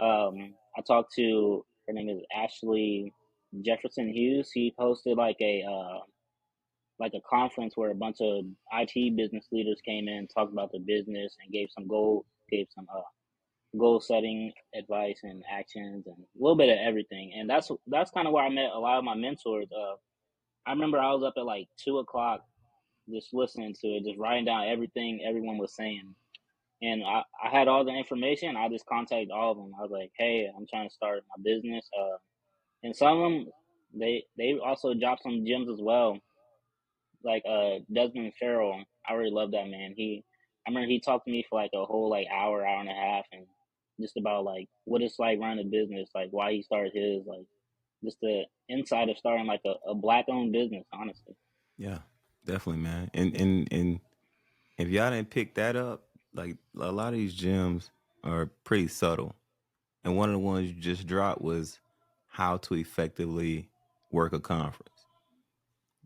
S2: I talked to her name is Ashley Jefferson Hughes. He posted like a conference where a bunch of IT business leaders came in, talked about the business, and gave some goal setting advice and actions and a little bit of everything. And that's kind of where I met a lot of my mentors. I remember I was up at like 2 o'clock just listening to it, just writing down everything everyone was saying. And I had all the information. I just contacted all of them. I was like, hey, I'm trying to start my business. And some of them, they also dropped some gems as well, like Desmond Farrell. I really love that man. I remember he talked to me for like a whole like hour and a half, and just about like what it's like running a business, like why he started his, like just the inside of starting like a black owned business, honestly.
S1: Yeah, definitely, man. And if y'all didn't pick that up, like a lot of these gems are pretty subtle. And one of the ones you just dropped was how to effectively work a conference.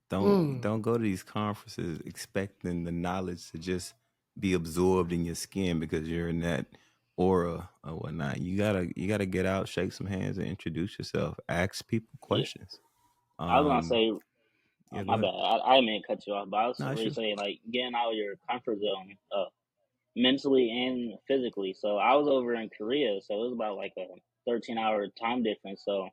S1: Don't go to these conferences expecting the knowledge to just be absorbed in your skin because you're in that aura or whatnot. You gotta get out, shake some hands, and introduce yourself. Ask people
S2: Yeah,
S1: questions.
S2: I was gonna say,
S1: Yeah, go
S2: my
S1: ahead.
S2: bad, I didn't mean to cut you off, but I was
S1: No,
S2: really
S1: sure.
S2: saying like getting out of your comfort zone. Mentally and physically. So I was over in Korea, so it was about like a 13-hour time difference. So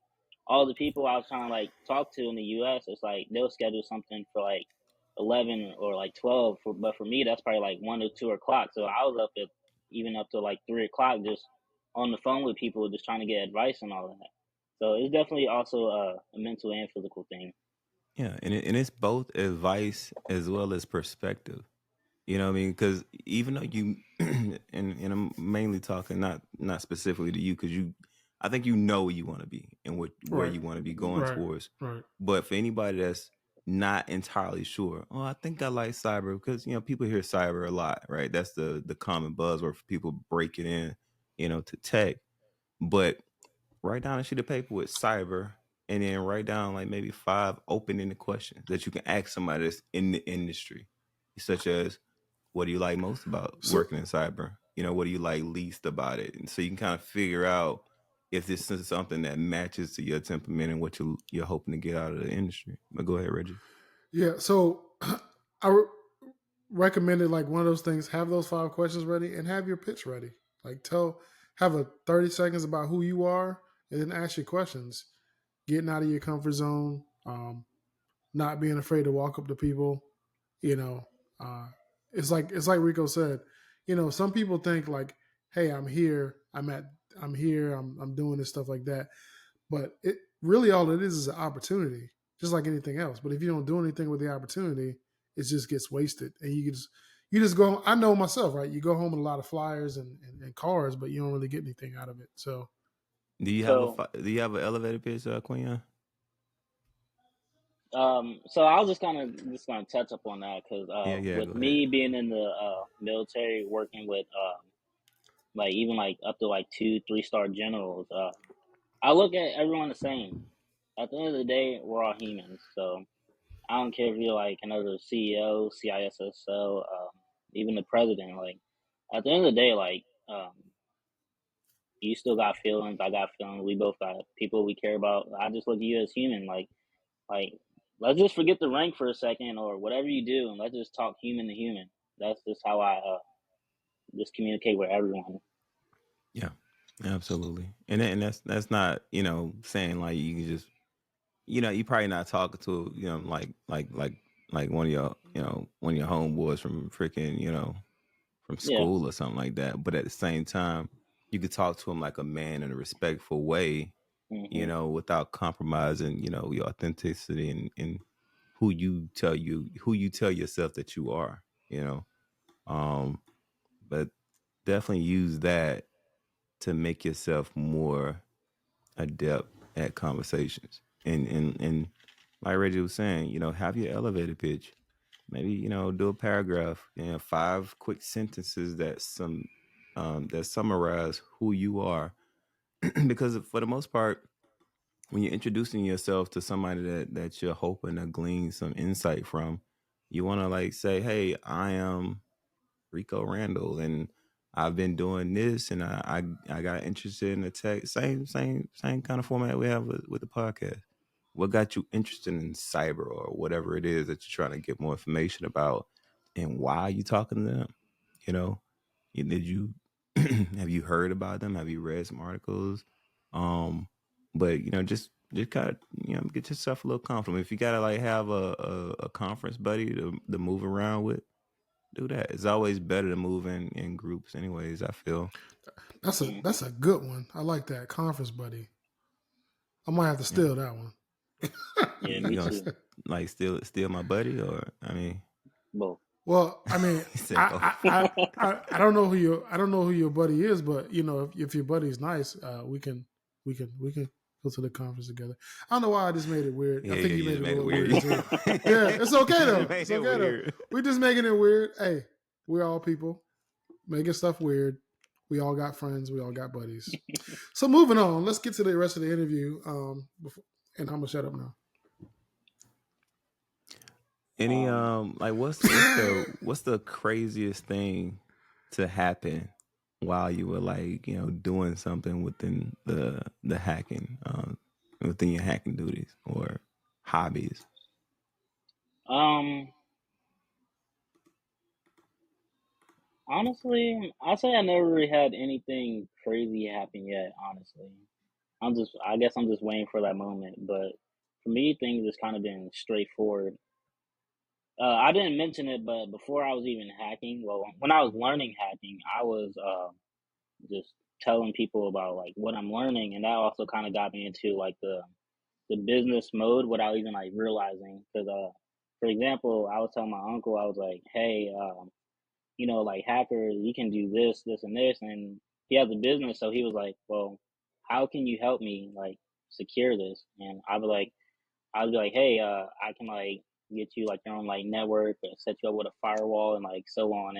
S2: all the people I was trying to like talk to in the US, it's like they'll schedule something for like 11 or like 12, but for me that's probably like 1 or 2 o'clock. So I was up at even up to like 3 o'clock just on the phone with people just trying to get advice and all that. So it's definitely also a mental and physical thing.
S1: Yeah, and it's both advice as well as perspective. You know what I mean? Because even though you, and I'm mainly talking not specifically to you, because you I think you know where you want to be and where
S3: Right.
S1: you want to be going
S3: Right.
S1: towards.
S3: Right.
S1: But for anybody that's not entirely sure, oh, I think I like cyber because people hear cyber a lot, right? That's the common buzzword for people breaking in, to tech. But write down a sheet of paper with cyber, and then write down like maybe 5 open-ended questions that you can ask somebody that's in the industry, such as, what do you like most about
S3: So
S1: working in cyber? What do you like least about it? And so you can kind of figure out if this is something that matches to your temperament and what you're hoping to get out of the industry. But go ahead, Reggie.
S3: yeah, so recommended like one of those things. Have those 5 questions ready and have your pitch ready. Like have a 30 seconds about who you are, and then ask your questions. Getting out of your comfort zone, not being afraid to walk up to people. You know, uh, it's like Rico said. Some people think like, "Hey, I'm here. I'm here. I'm doing this stuff like that." But it really all it is an opportunity, just like anything else. But if you don't do anything with the opportunity, it just gets wasted, and you just go. I know myself, right? You go home with a lot of flyers and cards, but you don't really get anything out of it. So
S1: Do you have
S2: So
S1: do you have an elevator pitch, Quinyon?
S2: so I was just gonna touch up on that because
S1: Yeah, go
S2: with
S1: ahead.
S2: me being in the military, working with like even like up to like 2-3 star generals, I look at everyone the same. At the end of the day, we're all humans. So I don't care if you're like another CEO, CISSO, even the president. Like at the end of the day, like you still got feelings. I got feelings. We both got people we care about. I just look at you as human. Like let's just forget the rank for a second or whatever you do, and let's just talk human to human. That's just how I just communicate with everyone.
S1: Yeah, absolutely. And that's not saying like you can just you probably not talking to like one of your one of your homeboys from freaking from
S2: Yeah.
S1: school or something like that. But at the same time, you could talk to him like a man in a respectful way,
S2: Hmm.
S1: without compromising, your authenticity and who you tell yourself that you are, Um, but definitely use that to make yourself more adept at conversations. And like Reggie was saying, have your elevator pitch. Maybe, do a paragraph, 5 quick sentences that summarize who you are. Because for the most part, when you're introducing yourself to somebody that you're hoping to glean some insight from, you want to like say, hey, I am Rico Randall, and I've been doing this, and I got interested in the tech. Same kind of format we have with the podcast. What got you interested in cyber or whatever it is that you're trying to get more information about, and why are you talking to them? You know, did you have you heard about them? Have you read some articles? But just kind of get yourself a little comfortable. If you gotta like have a conference buddy to move around with, do that. It's always better to move in groups, anyways. I feel.
S3: that's a
S2: Hmm.
S3: that's a good one. I like that conference buddy. I might have to
S1: Yeah,
S3: steal that one.
S2: Yeah,
S1: you
S2: me
S1: gonna
S2: too.
S1: like steal my buddy, or I mean,
S2: Both.
S3: Well, I mean,
S1: he said both.
S3: I don't know who your buddy is, but if your buddy's nice, we can go to the conference together. I don't know why I just made it weird. I
S1: Yeah,
S3: think you
S1: you
S3: made
S1: just
S3: it a
S1: made it
S3: little
S1: weird.
S3: weird too. Yeah, it's okay
S1: You
S3: though.
S1: made
S3: It's
S1: it
S3: okay though.
S1: weird.
S3: We're just making it weird. Hey, we're all people making stuff weird. We all got friends. We all got buddies. So moving on, let's get to the rest of the interview. And I'm gonna shut up now.
S1: Any
S2: um,
S1: like what's the craziest thing to happen while you were like doing something within the hacking within your hacking duties or hobbies?
S2: um, honestly, I say I never really had anything crazy happen yet. Honestly, I guess I'm just waiting for that moment. But for me, things has kind of been straightforward. I didn't mention it, but before I was even hacking, well, when I was learning hacking, I was just telling people about like what I'm learning, and that also kind of got me into like the business mode without even like realizing. Because for example, I was telling my uncle, I was like, hey, like hackers, you can do this, this, and this, and he has a business, so he was like, well, how can you help me like secure this? And I'd be like, hey, I can like get you like your own like network or set you up with a firewall and like so on.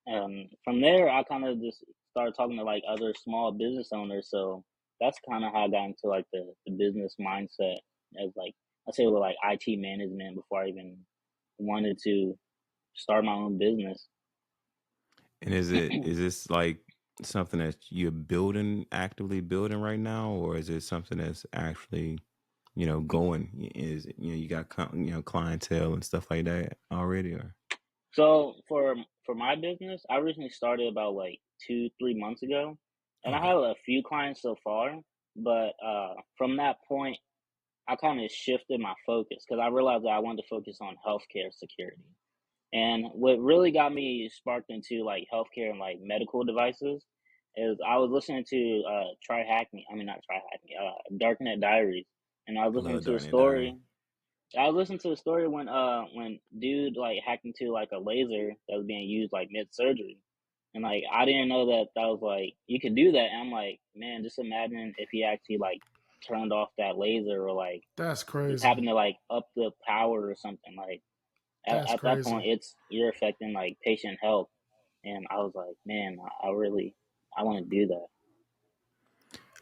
S2: And from there, I kind of just started talking to like other small business owners. So that's kind of how I got into like the business mindset as like I say with like IT management before I even wanted to start my own business.
S1: And is this like something that you're building, actively building right now, or is it something that's actually, going? Is you got clientele and stuff like that already, or
S2: So for my business, I recently started about like 2-3 months ago, and I
S1: okay,
S2: have a few clients so far. But from that point, I kind of shifted my focus because I realized that I wanted to focus on healthcare security. And what really got me sparked into like healthcare and like medical devices is I was listening to Try Hack Me. I mean not Try Hack Me, Darknet Diaries, and I was
S1: I
S2: listening
S1: love
S2: to a
S1: Dark Knight Diary.
S2: story. I was listening to a story when dude like hacked into like a laser that was being used like mid surgery, and like I didn't know that that was like you could do that. And I'm like, man, just imagine if he actually like turned off that laser or like
S3: That's
S2: just
S3: crazy.
S2: happened to like up the power or something. Like
S3: That's
S2: at that
S3: crazy.
S2: point, you're affecting like patient health, and I was like, man, I really I want to do that.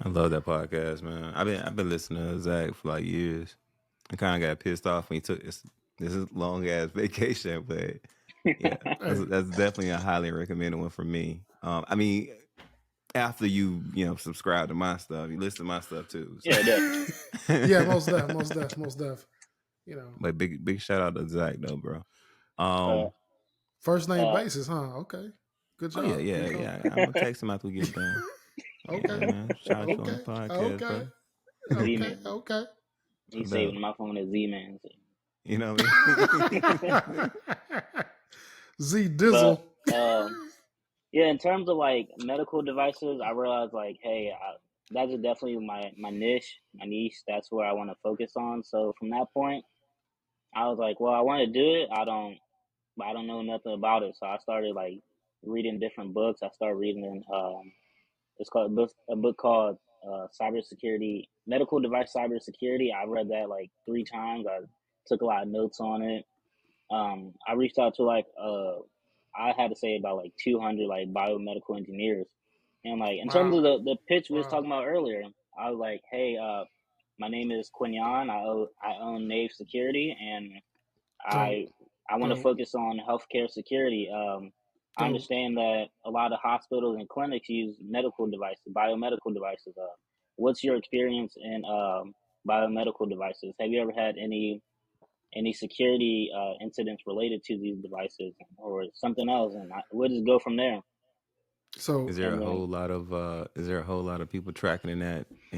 S1: I love that podcast, man. I've been listening to Zach for like years. I kind of got pissed off when he took this is long ass vacation, but yeah,
S3: Hey,
S1: that's definitely a highly recommended one for me. I mean, after you subscribe to my stuff, you listen to my stuff too.
S2: Yeah,
S1: So,
S2: definitely.
S3: yeah, most def, most def, most def. You know,
S1: but big shout out to Zach though, bro.
S2: Uh,
S1: Um,
S3: first name
S2: uh,
S3: basis, huh? Okay, good
S1: oh yeah,
S3: job.
S1: yeah,
S3: Keep going.
S1: yeah. I'm gonna text him after we get done. Yeah,
S3: Okay,
S1: man. Shout out you on the
S3: okay,
S1: podcast,
S3: okay,
S1: brother.
S2: Z
S3: okay,
S2: Man.
S3: okay.
S1: No
S2: He's saving
S1: doubt.
S2: my phone as Z Man.
S1: You know what I mean?
S3: Z
S2: But
S3: Dizzle.
S2: yeah, in terms of like medical devices, I realized like, hey, that's definitely my niche, my niche. That's where I want to focus on. So from that point, I was like, well, I want to do it. But I don't know nothing about it. So I started like reading different books. I started reading it's called a book called Cybersecurity, Medical Device Cybersecurity. I read that like 3 times. I took a lot of notes on it. I reached out to like I had to say about like 200 like biomedical engineers, and like in terms of
S3: Wow,
S2: the pitch we was
S3: wow.
S2: talking about earlier, I was like, hey, my name is Quinyon. I own Nave Security, and
S3: Dope,
S2: I I want to
S3: dope,
S2: focus on healthcare security. I
S3: dope.
S2: understand that a lot of hospitals and clinics use medical devices, biomedical devices. What's your experience in biomedical devices? Have you ever had any security incidents related to these devices or something else? And we'll just go from there.
S3: So,
S1: Is there a
S2: And
S1: whole
S2: then,
S1: lot of people tracking in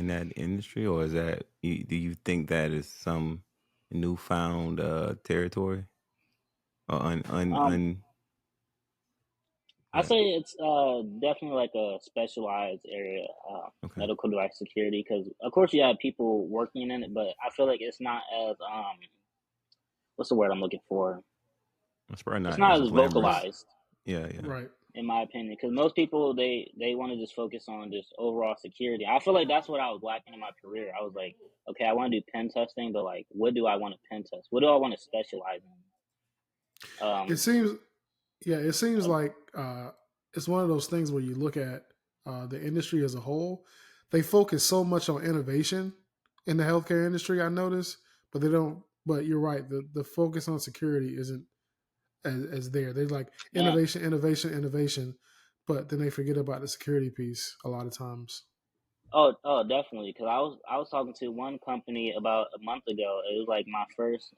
S1: that industry, or is that do you think that is some newfound territory or
S2: um, I
S1: yeah,
S2: say it's definitely like a specialized area,
S1: okay,
S2: medical device security, because of course you have people working in it, but I feel like it's not as what's the word I'm looking for?
S1: it's probably
S2: It's
S1: not
S2: not
S1: as
S2: as
S3: not
S1: glamorous.
S2: vocalized,
S1: Yeah, yeah,
S3: right.
S2: in my opinion, because most people they want to just focus on just overall security. I feel like that's what I was lacking in my career. I was like, okay, I want to do pen testing, but like, what do I want to pen test? What do I want to specialize in?
S3: It seems, yeah, it seems like it's one of those things where you look at the industry as a whole. They focus so much on innovation in the healthcare industry. I notice, but they don't. But you're right. The focus on security isn't as there. They're like
S2: Yeah.
S3: innovation, innovation, innovation, but then they forget about the security piece a lot of times.
S2: Oh, definitely. Because I was talking to one company about a month ago. It was like my first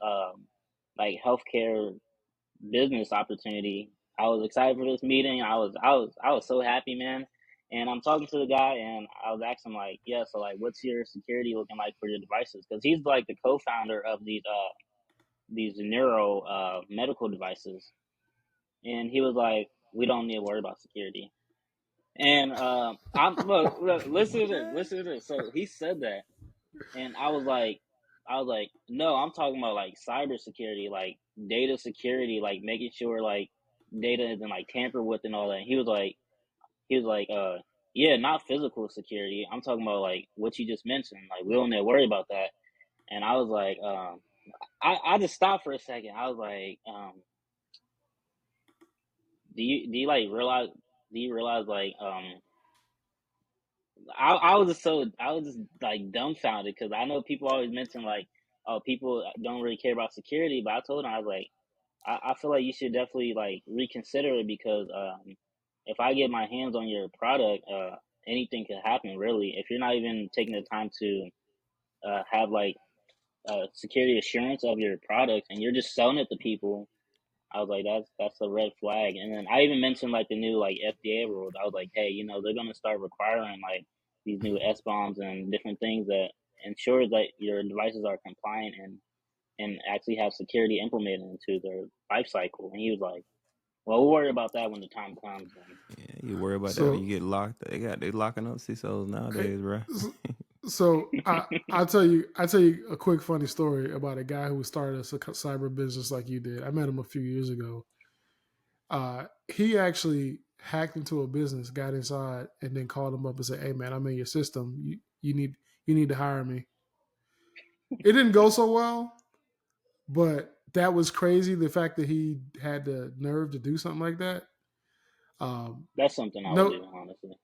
S2: like healthcare business opportunity. I was excited for this meeting. I was so happy, man. And I'm talking to the guy, and I was asking him like, yeah, so like, what's your security looking like for your devices? Because he's like the co-founder of these neuro medical devices, and he was like, we don't need to worry about security. And I'm look, listen to this, listen to this. So he said that, and I was like, no, I'm talking about like cybersecurity, like data security, like making sure like data isn't like tampered with and all that. And he was like, Yeah, not physical security. I'm talking about like what you just mentioned. Like we don't need to worry about that. And I was like, I just stopped for a second. I was like, do you like realize? Do you realize like I was just like dumbfounded because I know people always mention like, oh, people don't really care about security, but I told them I was like, I feel like you should definitely like reconsider it because if I get my hands on your product, anything could happen really. If you're not even taking the time to have like security assurance of your product and you're just selling it to people, I was like, that's a red flag. And then I even mentioned like the new like FDA rules. I was like, hey, they're gonna start requiring like these new S bombs and different things that ensures that your devices are compliant and actually have security implemented into their life cycle. And he was like, well, we'll worry about that when the time comes. And
S1: Yeah, you worry about that when
S3: So,
S1: you get locked. They locking up CISOs
S3: hey,
S1: nowadays, bro.
S3: so I tell you a quick funny story about a guy who started a cyber business like you did. I met him a few years ago. He actually hacked into a business, got inside, and then called him up and said, "Hey, man, I'm in your system. You need to hire me." It didn't go so well, but that was crazy. The fact that he had the nerve to do something like that.
S2: that's something I would
S3: No,
S2: do, honestly.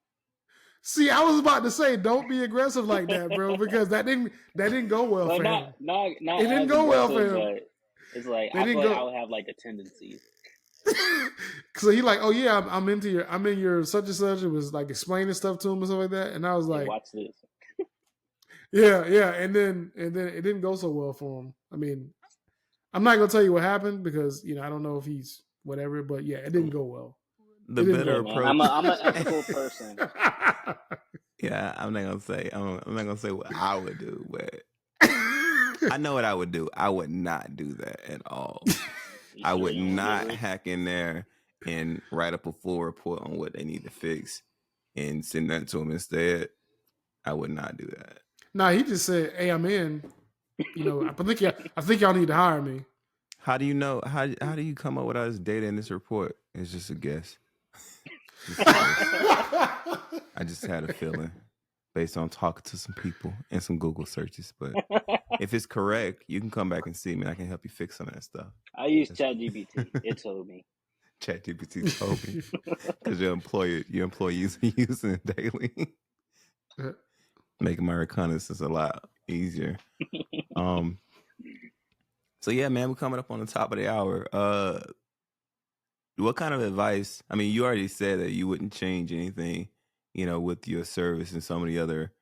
S3: see, I was about to say, don't be aggressive like that, bro, because that didn't go well
S2: Well,
S3: for
S2: not
S3: him.
S2: not
S3: It
S2: not
S3: didn't
S2: as
S3: go well for
S2: aggressive,
S3: him.
S2: but it's like
S3: They
S2: I feel
S3: didn't
S2: like I
S3: go.
S2: would have like the tendencies.
S3: So he like, oh yeah, I'm in your such and such. It was like explaining stuff to him and stuff like that, and I was
S2: Hey,
S3: like,
S2: watch this.
S3: yeah, and then it didn't go so well for him. I mean, I'm not gonna tell you what happened because I don't know if he's whatever, but yeah, it didn't go well.
S1: The
S3: It didn't
S1: better
S3: go
S2: Yeah, man.
S3: well.
S2: I'm
S1: approach.
S2: an ethical person.
S1: Yeah, I'm not gonna say. I'm not gonna say what I would do, but I know what I would do. I would not do that at all.
S2: You
S1: I
S2: sure
S1: would
S2: you don't want to get
S1: not
S2: rich?
S1: hack in there and write up a full report on what they need to fix and send that to them instead. I would not do that.
S3: Nah, he just said, "Hey, I'm in. I think y'all need to hire me."
S1: How do you know? How do you come up with all this data in this report? It's just a guess. Just a guess. I just had a feeling based on talking to some people and some Google searches. But if it's correct, you can come back and see me. I can help you fix some of that stuff.
S2: I use
S1: That's
S2: ChatGPT. It told me.
S1: ChatGPT told me because your employees are using it daily, making my reconnaissance a lot easier. Um. So yeah, man, we're coming up on the top of the hour. What kind of advice? I mean, you already said that you wouldn't change anything, with your service and some of the other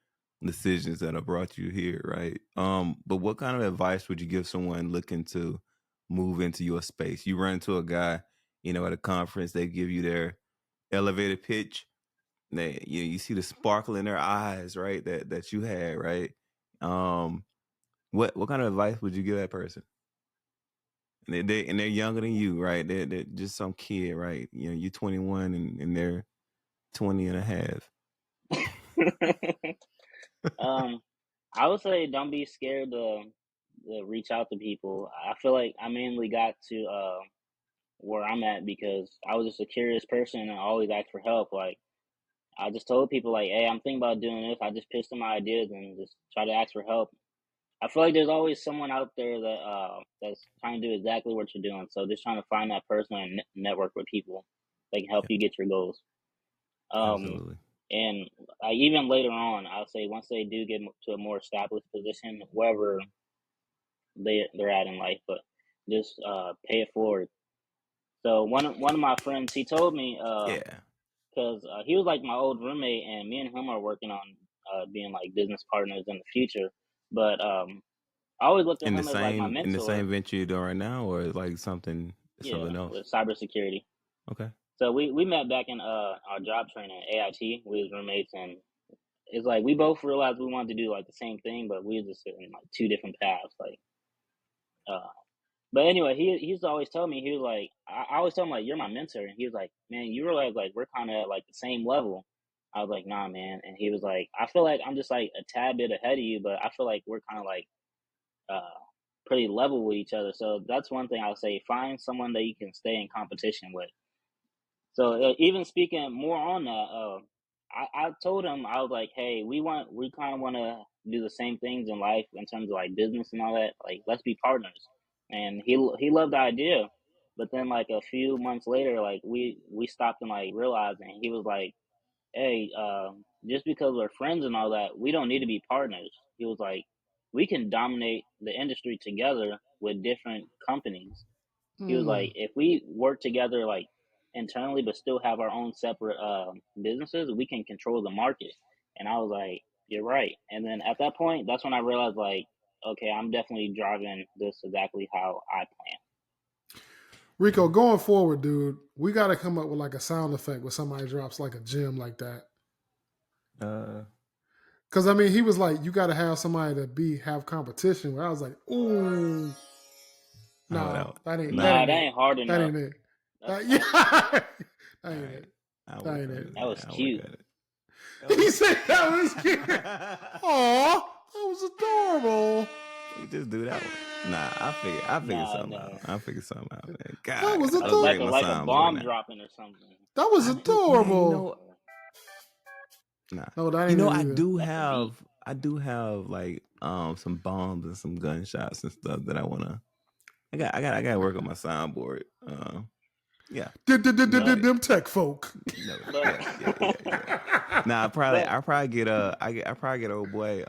S1: decisions that have brought you here, right? But what kind of advice would you give someone looking to move into your space? You run into a guy, at a conference, they give you their elevator pitch. You see the sparkle in their eyes, right? That you had, right? Um, what kind of advice would you give that person? And they're younger than you, right? They're just some kid, right? You're 21 and they're 20 and a half.
S2: I would say don't be scared to reach out to people. I feel like I mainly got to where I'm at because I was just a curious person and I always asked for help. Like I just told people like, hey, I'm thinking about doing this. I just pitched them my ideas and just try to ask for help. I feel like there's always someone out there that that's trying to do exactly what you're doing. So just trying to find that person and network with people that can help
S1: Yeah,
S2: you get your goals. Um,
S1: absolutely.
S2: and even later on, I'll say once they do get to a more established position, wherever they're at in life, but just pay it forward. So one of my friends, he told me
S1: Yeah.
S2: because he was like my old roommate, and me and him are working on being like business partners in the future. But I always looked at
S1: In the
S2: him as like my
S1: same in the
S2: mentor.
S1: same venture you're doing right now, or like
S2: Yeah,
S1: something else?
S2: with cybersecurity.
S1: Okay.
S2: So we met back in our job training at AIT. We was roommates, and it's like we both realized we wanted to do like the same thing, but we were just in like two different paths. Like, uh, but anyway, he used to always tell me he was like, I always tell him like, you're my mentor, and he was like, man, you realize like we're kind of at like the same level. I was like, nah, man, and he was like, I feel like I'm just like a tad bit ahead of you, but I feel like we're kind of like uh pretty level with each other. So that's one thing I'll say: find someone that you can stay in competition with. So even speaking more on that, I told him, I was like, hey, we kind of want to do the same things in life in terms of like business and all that. Like, let's be partners. And he loved the idea, but then like a few months later, like we stopped and like realizing he was like, hey, just because we're friends and all that, we don't need to be partners. He was like, we can dominate the industry together with different companies. He was like, if we work together like internally, but still have our own separate businesses, we can control the market. And I was like, you're right. And then at that point, that's when I realized like, okay, I'm definitely driving this exactly how I plan.
S3: Rico, going forward, dude, we got to come up with like a sound effect when somebody drops like a gem like that. Because I mean, he was like, you got to have somebody to have competition. Where I was like, ooh, no, that ain't
S2: hard
S3: that
S2: enough.
S3: ain't it. That ain't it. That ain't it.
S2: That was cute.
S3: He said that was cute. Aw, that was adorable.
S1: You just do that one. Nah, I figured something out. I figured something out, man. God,
S3: that was adorable.
S2: Like a bomb dropping or something.
S3: That was adorable.
S1: Nah.
S3: No, that ain't
S1: I do have like some bombs and some gunshots and stuff that I wanna. I gotta work on my soundboard. Yeah.
S3: Them tech folk.
S1: Yeah. Nah, I probably get old boy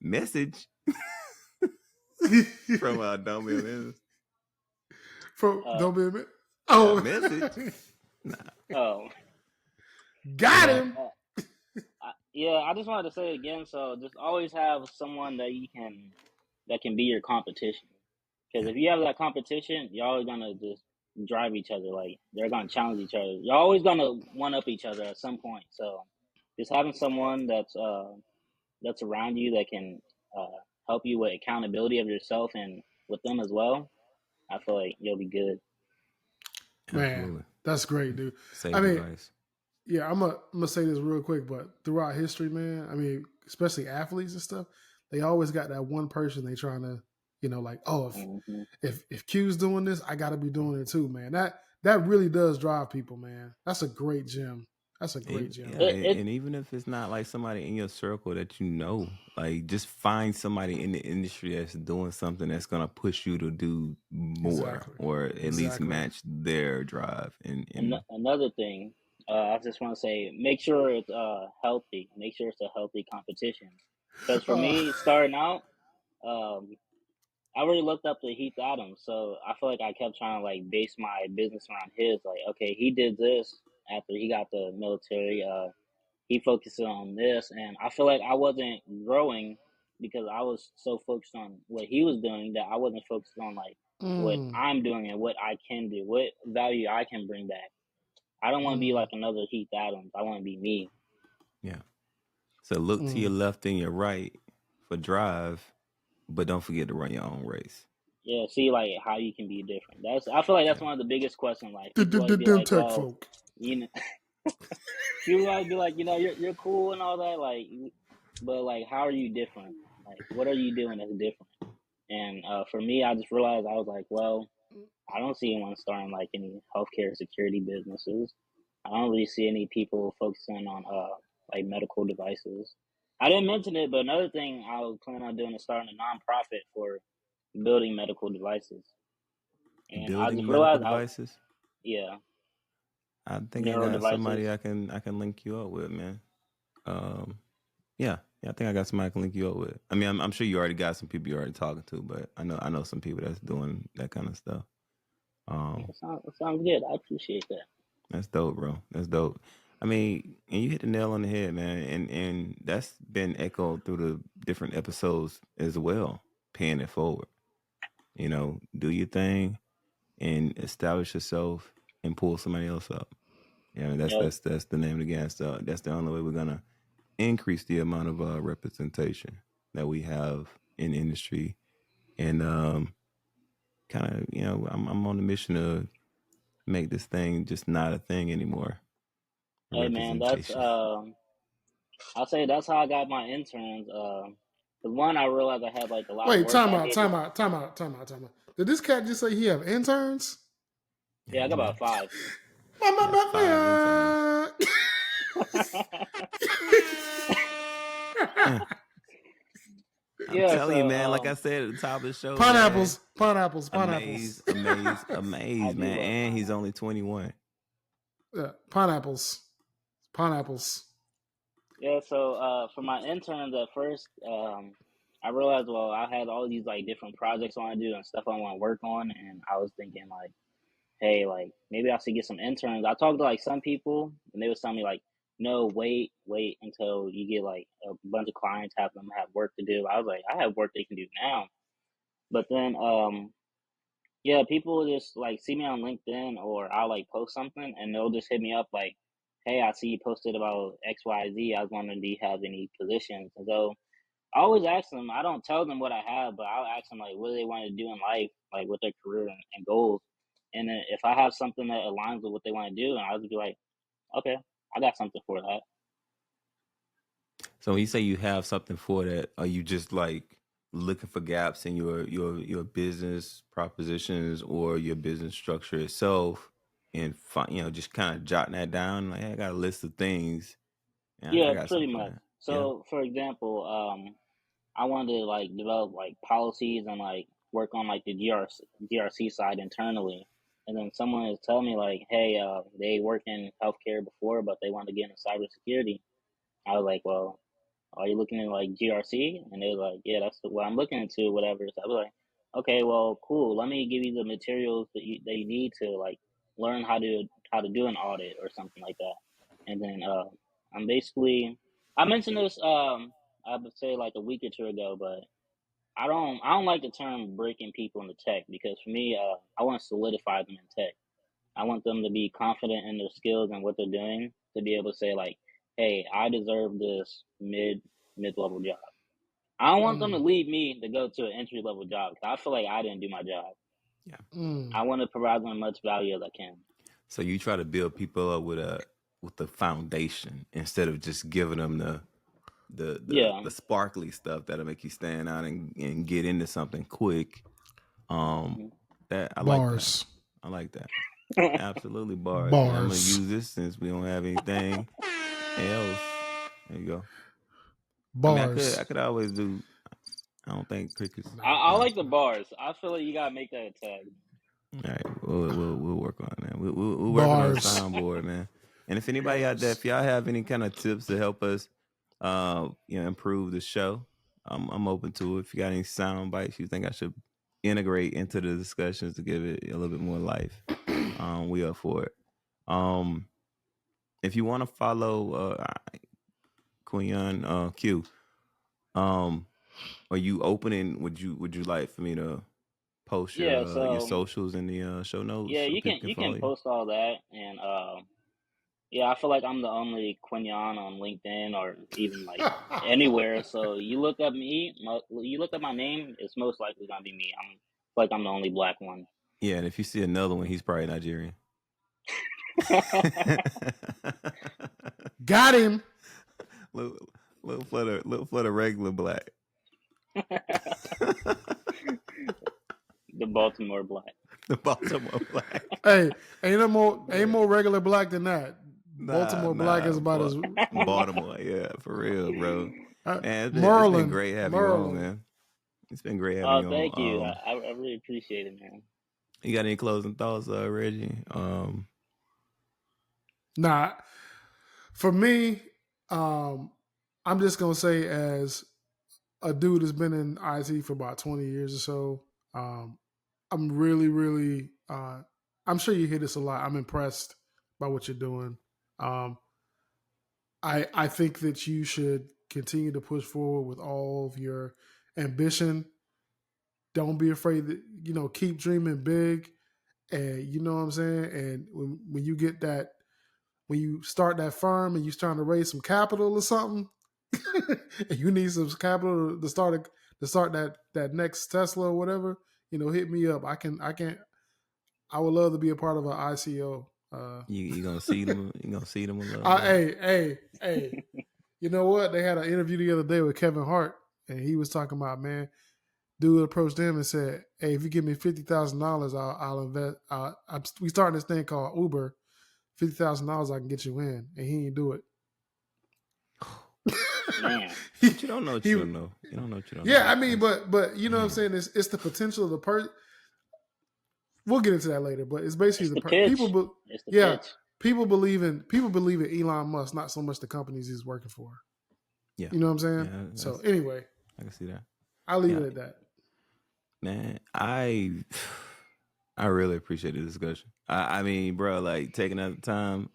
S1: message from Don't Be a Menace.
S3: From Don't Be a Menace. Oh,
S1: message. Nah.
S2: Oh,
S3: got him.
S2: I just wanted to say it again. So just always have someone that can be your competition. Because if you have that competition, you're always gonna just drive each other. Like they're gonna challenge each other. You're always gonna one up each other at some point. So just having someone that's around you that can help you with accountability of yourself and with them as well, I feel like you'll be good.
S3: Man,
S1: Absolutely.
S3: That's great, dude.
S1: Save advice.
S3: Yeah, I'm gonna say this real quick, but throughout history, man, I mean, especially athletes and stuff, they always got that one person they trying to, like, oh, if Q's doing this, I got to be doing it too, man. That really does drive people, man. That's a great gym. That's a great gym.
S1: Yeah, and even if it's not like somebody in your circle that you know, like just find somebody in the industry that's doing something that's gonna push you to do more, or at least match their drive. And
S2: another thing, I just want to say, make sure it's healthy. Make sure it's a healthy competition. Because for me, starting out, I already looked up to Heath Adams, so I feel like I kept trying to like base my business around his. Like, okay, he did this after he got the military. He focused on this, and I feel like I wasn't growing because I was so focused on what he was doing that I wasn't focused on like what I'm doing and what I can do, what value I can bring back. I don't want to be like another Heath Adams. I want to be me.
S1: Yeah. So look to your left and your right for drive, but don't forget to run your own race.
S2: Yeah, see like how you can be different. I feel like that's one of the biggest questions. Like people be like, well, you know, people might be like, you're cool and all that, like, but like, how are you different? Like, what are you doing that's different? And for me, I just realized I was like, well, I don't see anyone starting like any healthcare security businesses. I don't really see any people focusing on like medical devices. I didn't mention it, but another thing I was planning on doing is starting a nonprofit for building medical devices. And
S1: building
S2: I just
S1: medical
S2: realized
S1: devices?
S2: Yeah.
S1: I think I got somebody I can link you up with, man. Yeah, I think I got somebody I can link you up with. I mean, I'm sure you already got some people you're already talking to, but I know some people that's doing that kind of stuff.
S2: That sounds good. I appreciate that.
S1: That's dope, bro. That's dope. I mean, and you hit the nail on the head, man. And that's been echoed through the different episodes as well, paying it forward. Do your thing and establish yourself and pull somebody else up. That's the name of the game. So that's the only way we're gonna increase the amount of representation that we have in the industry. And kind of, I'm on the mission to make this thing just not a thing anymore.
S2: Hey man, that's I'll say that's how I got my interns. The one I realized I had like a lot of work.
S3: Time out. Did this cat just say he have interns?
S2: Yeah, I got about 5.
S1: I'm
S2: Yeah,
S1: telling you,
S2: so
S1: man. Like I said at the top of the show,
S3: Pineapples,
S1: man.
S3: pineapples,
S1: Amaze,
S2: I do
S1: man.
S2: love
S1: And he's
S2: pineapple.
S1: only 21.
S3: Yeah, pineapples.
S2: Yeah, so for my interns at first, I realized, well, I had all these like different projects I want to do and stuff I want to work on, and I was thinking like, hey, like maybe I should get some interns. I talked to like some people, and they was telling me like, no, wait until you get like a bunch of clients, have them have work to do. I was like, I have work they can do now. But then, yeah, people just like see me on LinkedIn or I'll like post something and they'll just hit me up like, hey, I see you posted about XYZ. I was wondering, do you have any positions? And so I always ask them, I don't tell them what I have, but I'll ask them like what do they want to do in life, like with their career and goals. And then if I have something that aligns with what they want to do, and I'll just be like, okay, I got something for that.
S1: So when you say you have something for that, are you just like looking for gaps in your business propositions or your business structure itself, and just kind of jotting that down? Like, hey, I got a list of things, and I
S2: Yeah,
S1: got
S2: pretty
S1: something for
S2: much.
S1: that. Yeah.
S2: So for example, I wanted to like develop like policies and like work on like the GRC side internally. And then someone is telling me like, hey, they work in healthcare before, but they want to get into cybersecurity. I was like, well, are you looking at like GRC? And they were like, yeah, that's what I'm looking into, whatever. So I was like, okay, well, cool. Let me give you the materials that you need to like learn how to do an audit or something like that. And then I'm basically I mentioned this I would say like a week or two ago, but I don't like the term breaking people into tech because for me I want to solidify them in tech. I want them to be confident in their skills and what they're doing to be able to say like, "Hey, I deserve this mid level job." I don't want them to
S3: Mm,
S2: leave me to go to an entry level job because I feel like I didn't do my job.
S1: Yeah.
S3: mm.
S2: I want to provide them as much value as I can.
S1: So you try to build people up with the foundation instead of just giving them
S2: Yeah.
S1: the sparkly stuff that'll make you stand out and get into something quick. Um,
S2: Mhm.
S1: that I like that.
S3: Bars,
S1: I like that. Absolutely bars, man. I'm gonna
S3: bars,
S1: use this since we don't have anything else. There you go. I mean, I
S3: bars.
S1: could always do. I don't think crickets.
S3: Nah,
S2: I
S1: Yeah.
S2: like the bars. I feel like you gotta make that a tag.
S1: All right, we'll work on that. We'll work on a
S3: bars.
S1: soundboard, man. And if anybody out there,
S3: Bars.
S1: if y'all have any kind of tips to help us, improve the show, I'm open to it. If you got any sound bites you think I should integrate into the discussions to give it a little bit more life, we up for it. Um, if you want to follow Quinyon Q, um, are you opening? Would you like for me to post
S2: Yeah.
S1: your
S2: So
S1: socials in the show notes
S2: yeah,
S1: so people can
S2: you
S1: follow
S2: can
S1: you?
S2: post all that and yeah, I feel like I'm the only Quinyon on LinkedIn or even like anywhere. So you look up me, you look up my name, it's most likely gonna be me. I'm the only black one.
S1: Yeah, and if you see another one, he's probably Nigerian.
S3: Got him.
S1: little, little for the regular black.
S2: The Baltimore black.
S1: The Baltimore black.
S3: Hey, ain't more regular black than that. Baltimore black is about as
S1: Baltimore, yeah, for real, bro. Man, it's been
S3: Maryland,
S1: great having you on,
S3: Maryland.
S1: man. It's been great having
S2: Oh,
S1: you
S2: thank you.
S1: on.
S2: I really appreciate it, man.
S1: You got any closing thoughts, Reggie?
S3: Nah, for me, I'm just gonna say as a dude that's been in IT for about 20 years or so, I'm really, I'm sure you hear this a lot. I'm impressed by what you're doing. Um, I think that you should continue to push forward with all of your ambition. Don't be afraid that, keep dreaming big. And you know what I'm saying? And when you get that, when you start that firm and you're trying to raise some capital or something, and you need some capital to start that next Tesla or whatever, hit me up. I would love to be a part of an ICO.
S1: You gonna see them? You gonna see them a little bit?
S3: Hey! You know what? They had an interview the other day with Kevin Hart, and he was talking about, man. Dude approached him and said, "Hey, if you give me $50,000, I'll invest. We starting this thing called Uber. $50,000, I can get you in." And he didn't do it.
S2: Man.
S1: But you don't know what you don't know. You don't know what you don't know.
S3: Yeah, I mean, but you know what I'm saying? It's the potential of the person. We'll get into that later, but it's basically
S2: It's the pitch.
S3: people.
S2: It's the
S3: Yeah,
S2: pitch.
S3: people believe in Elon Musk, not so much the companies he's working for.
S1: Yeah.
S3: You know what I'm saying?
S1: Yeah,
S3: So anyway,
S1: I can see that.
S3: I'll leave it at that.
S1: Man, I really appreciate the discussion. I mean, bro, like taking out the time.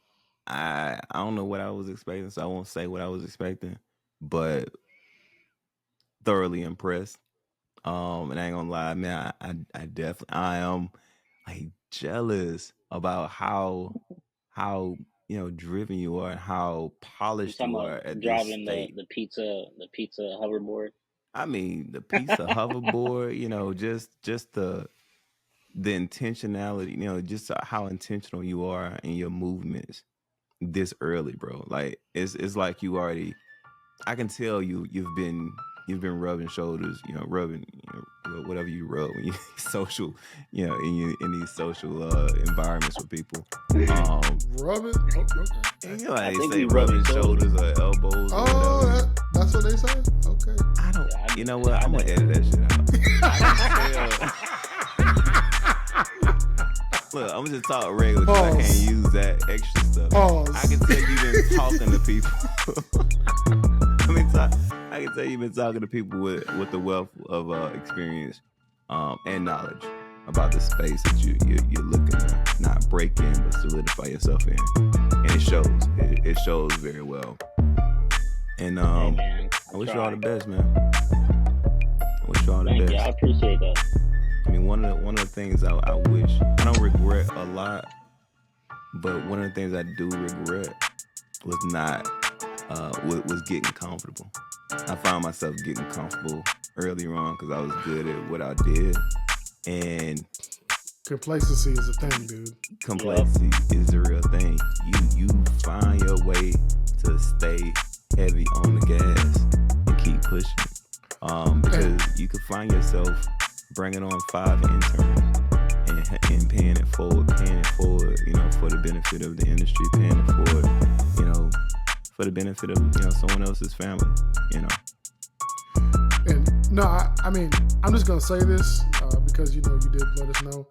S1: I don't know what I was expecting, so I won't say what I was expecting, but thoroughly impressed. And I ain't gonna lie, man, I definitely I am like jealous about how driven you are and how polished you are at this
S2: driving
S1: state.
S2: the pizza hoverboard.
S1: I mean, the pizza hoverboard, just the intentionality, just how intentional you are in your movements this early, bro. Like it's like you already. I can tell you've been rubbing shoulders, rubbing whatever you rub when you social, in these social environments with people.
S3: Rubbing? Oh, okay.
S1: Like they say rubbing shoulders or elbows.
S3: Oh, that's what they say? Okay.
S1: I don't. You know what? I'm gonna edit that shit out. Look, I'm just talk regular because I can't use that extra stuff.
S3: Pause.
S1: I can tell you've been talking to people. I can tell you've been talking to people with the wealth of experience and knowledge about the space that you're looking to not break in but solidify yourself in, and it shows. It shows very well. And
S2: Hey, man,
S1: I wish you all the best, man. I wish you all the
S2: Thank
S1: best.
S2: you. I appreciate that.
S1: I mean, one of the things I wish, I don't regret a lot, but one of the things I do regret was not was getting comfortable. I found myself getting comfortable earlier on because I was good at what I did, and
S3: complacency is a thing, dude.
S1: Complacency is the real thing. You find your way to stay heavy on the gas and keep pushing, because you could find yourself bringing on 5 interns and paying it forward, for the benefit of the industry, paying it forward, for the benefit of someone else's family,
S3: And no, I mean, I'm just gonna say this because you did let us know,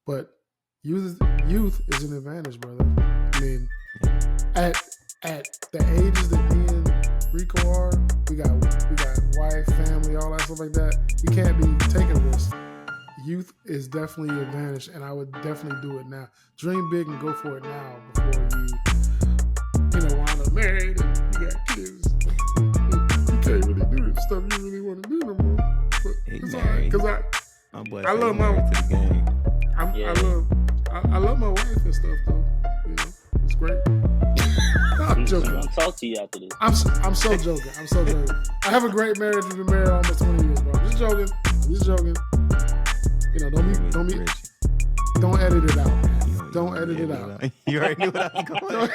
S3: but youth is an advantage, brother. I mean, at the ages that me and Rico are, we got wife, family, all that stuff like that. We can't be taking risks. Youth is definitely an advantage, and I would definitely do it now. Dream big and go for it now before you wind up married and you got kids. You can't really do the stuff you really want to do no more. But it's all right, because I love I love my wife and stuff though. It's great. I'm joking.
S2: I'm gonna talk to you after this.
S3: I'm so joking. I have a great marriage. We've been married almost 20 years, bro. I'm just joking. Don't edit it out. Don't edit it out.
S1: You already knew what I was going.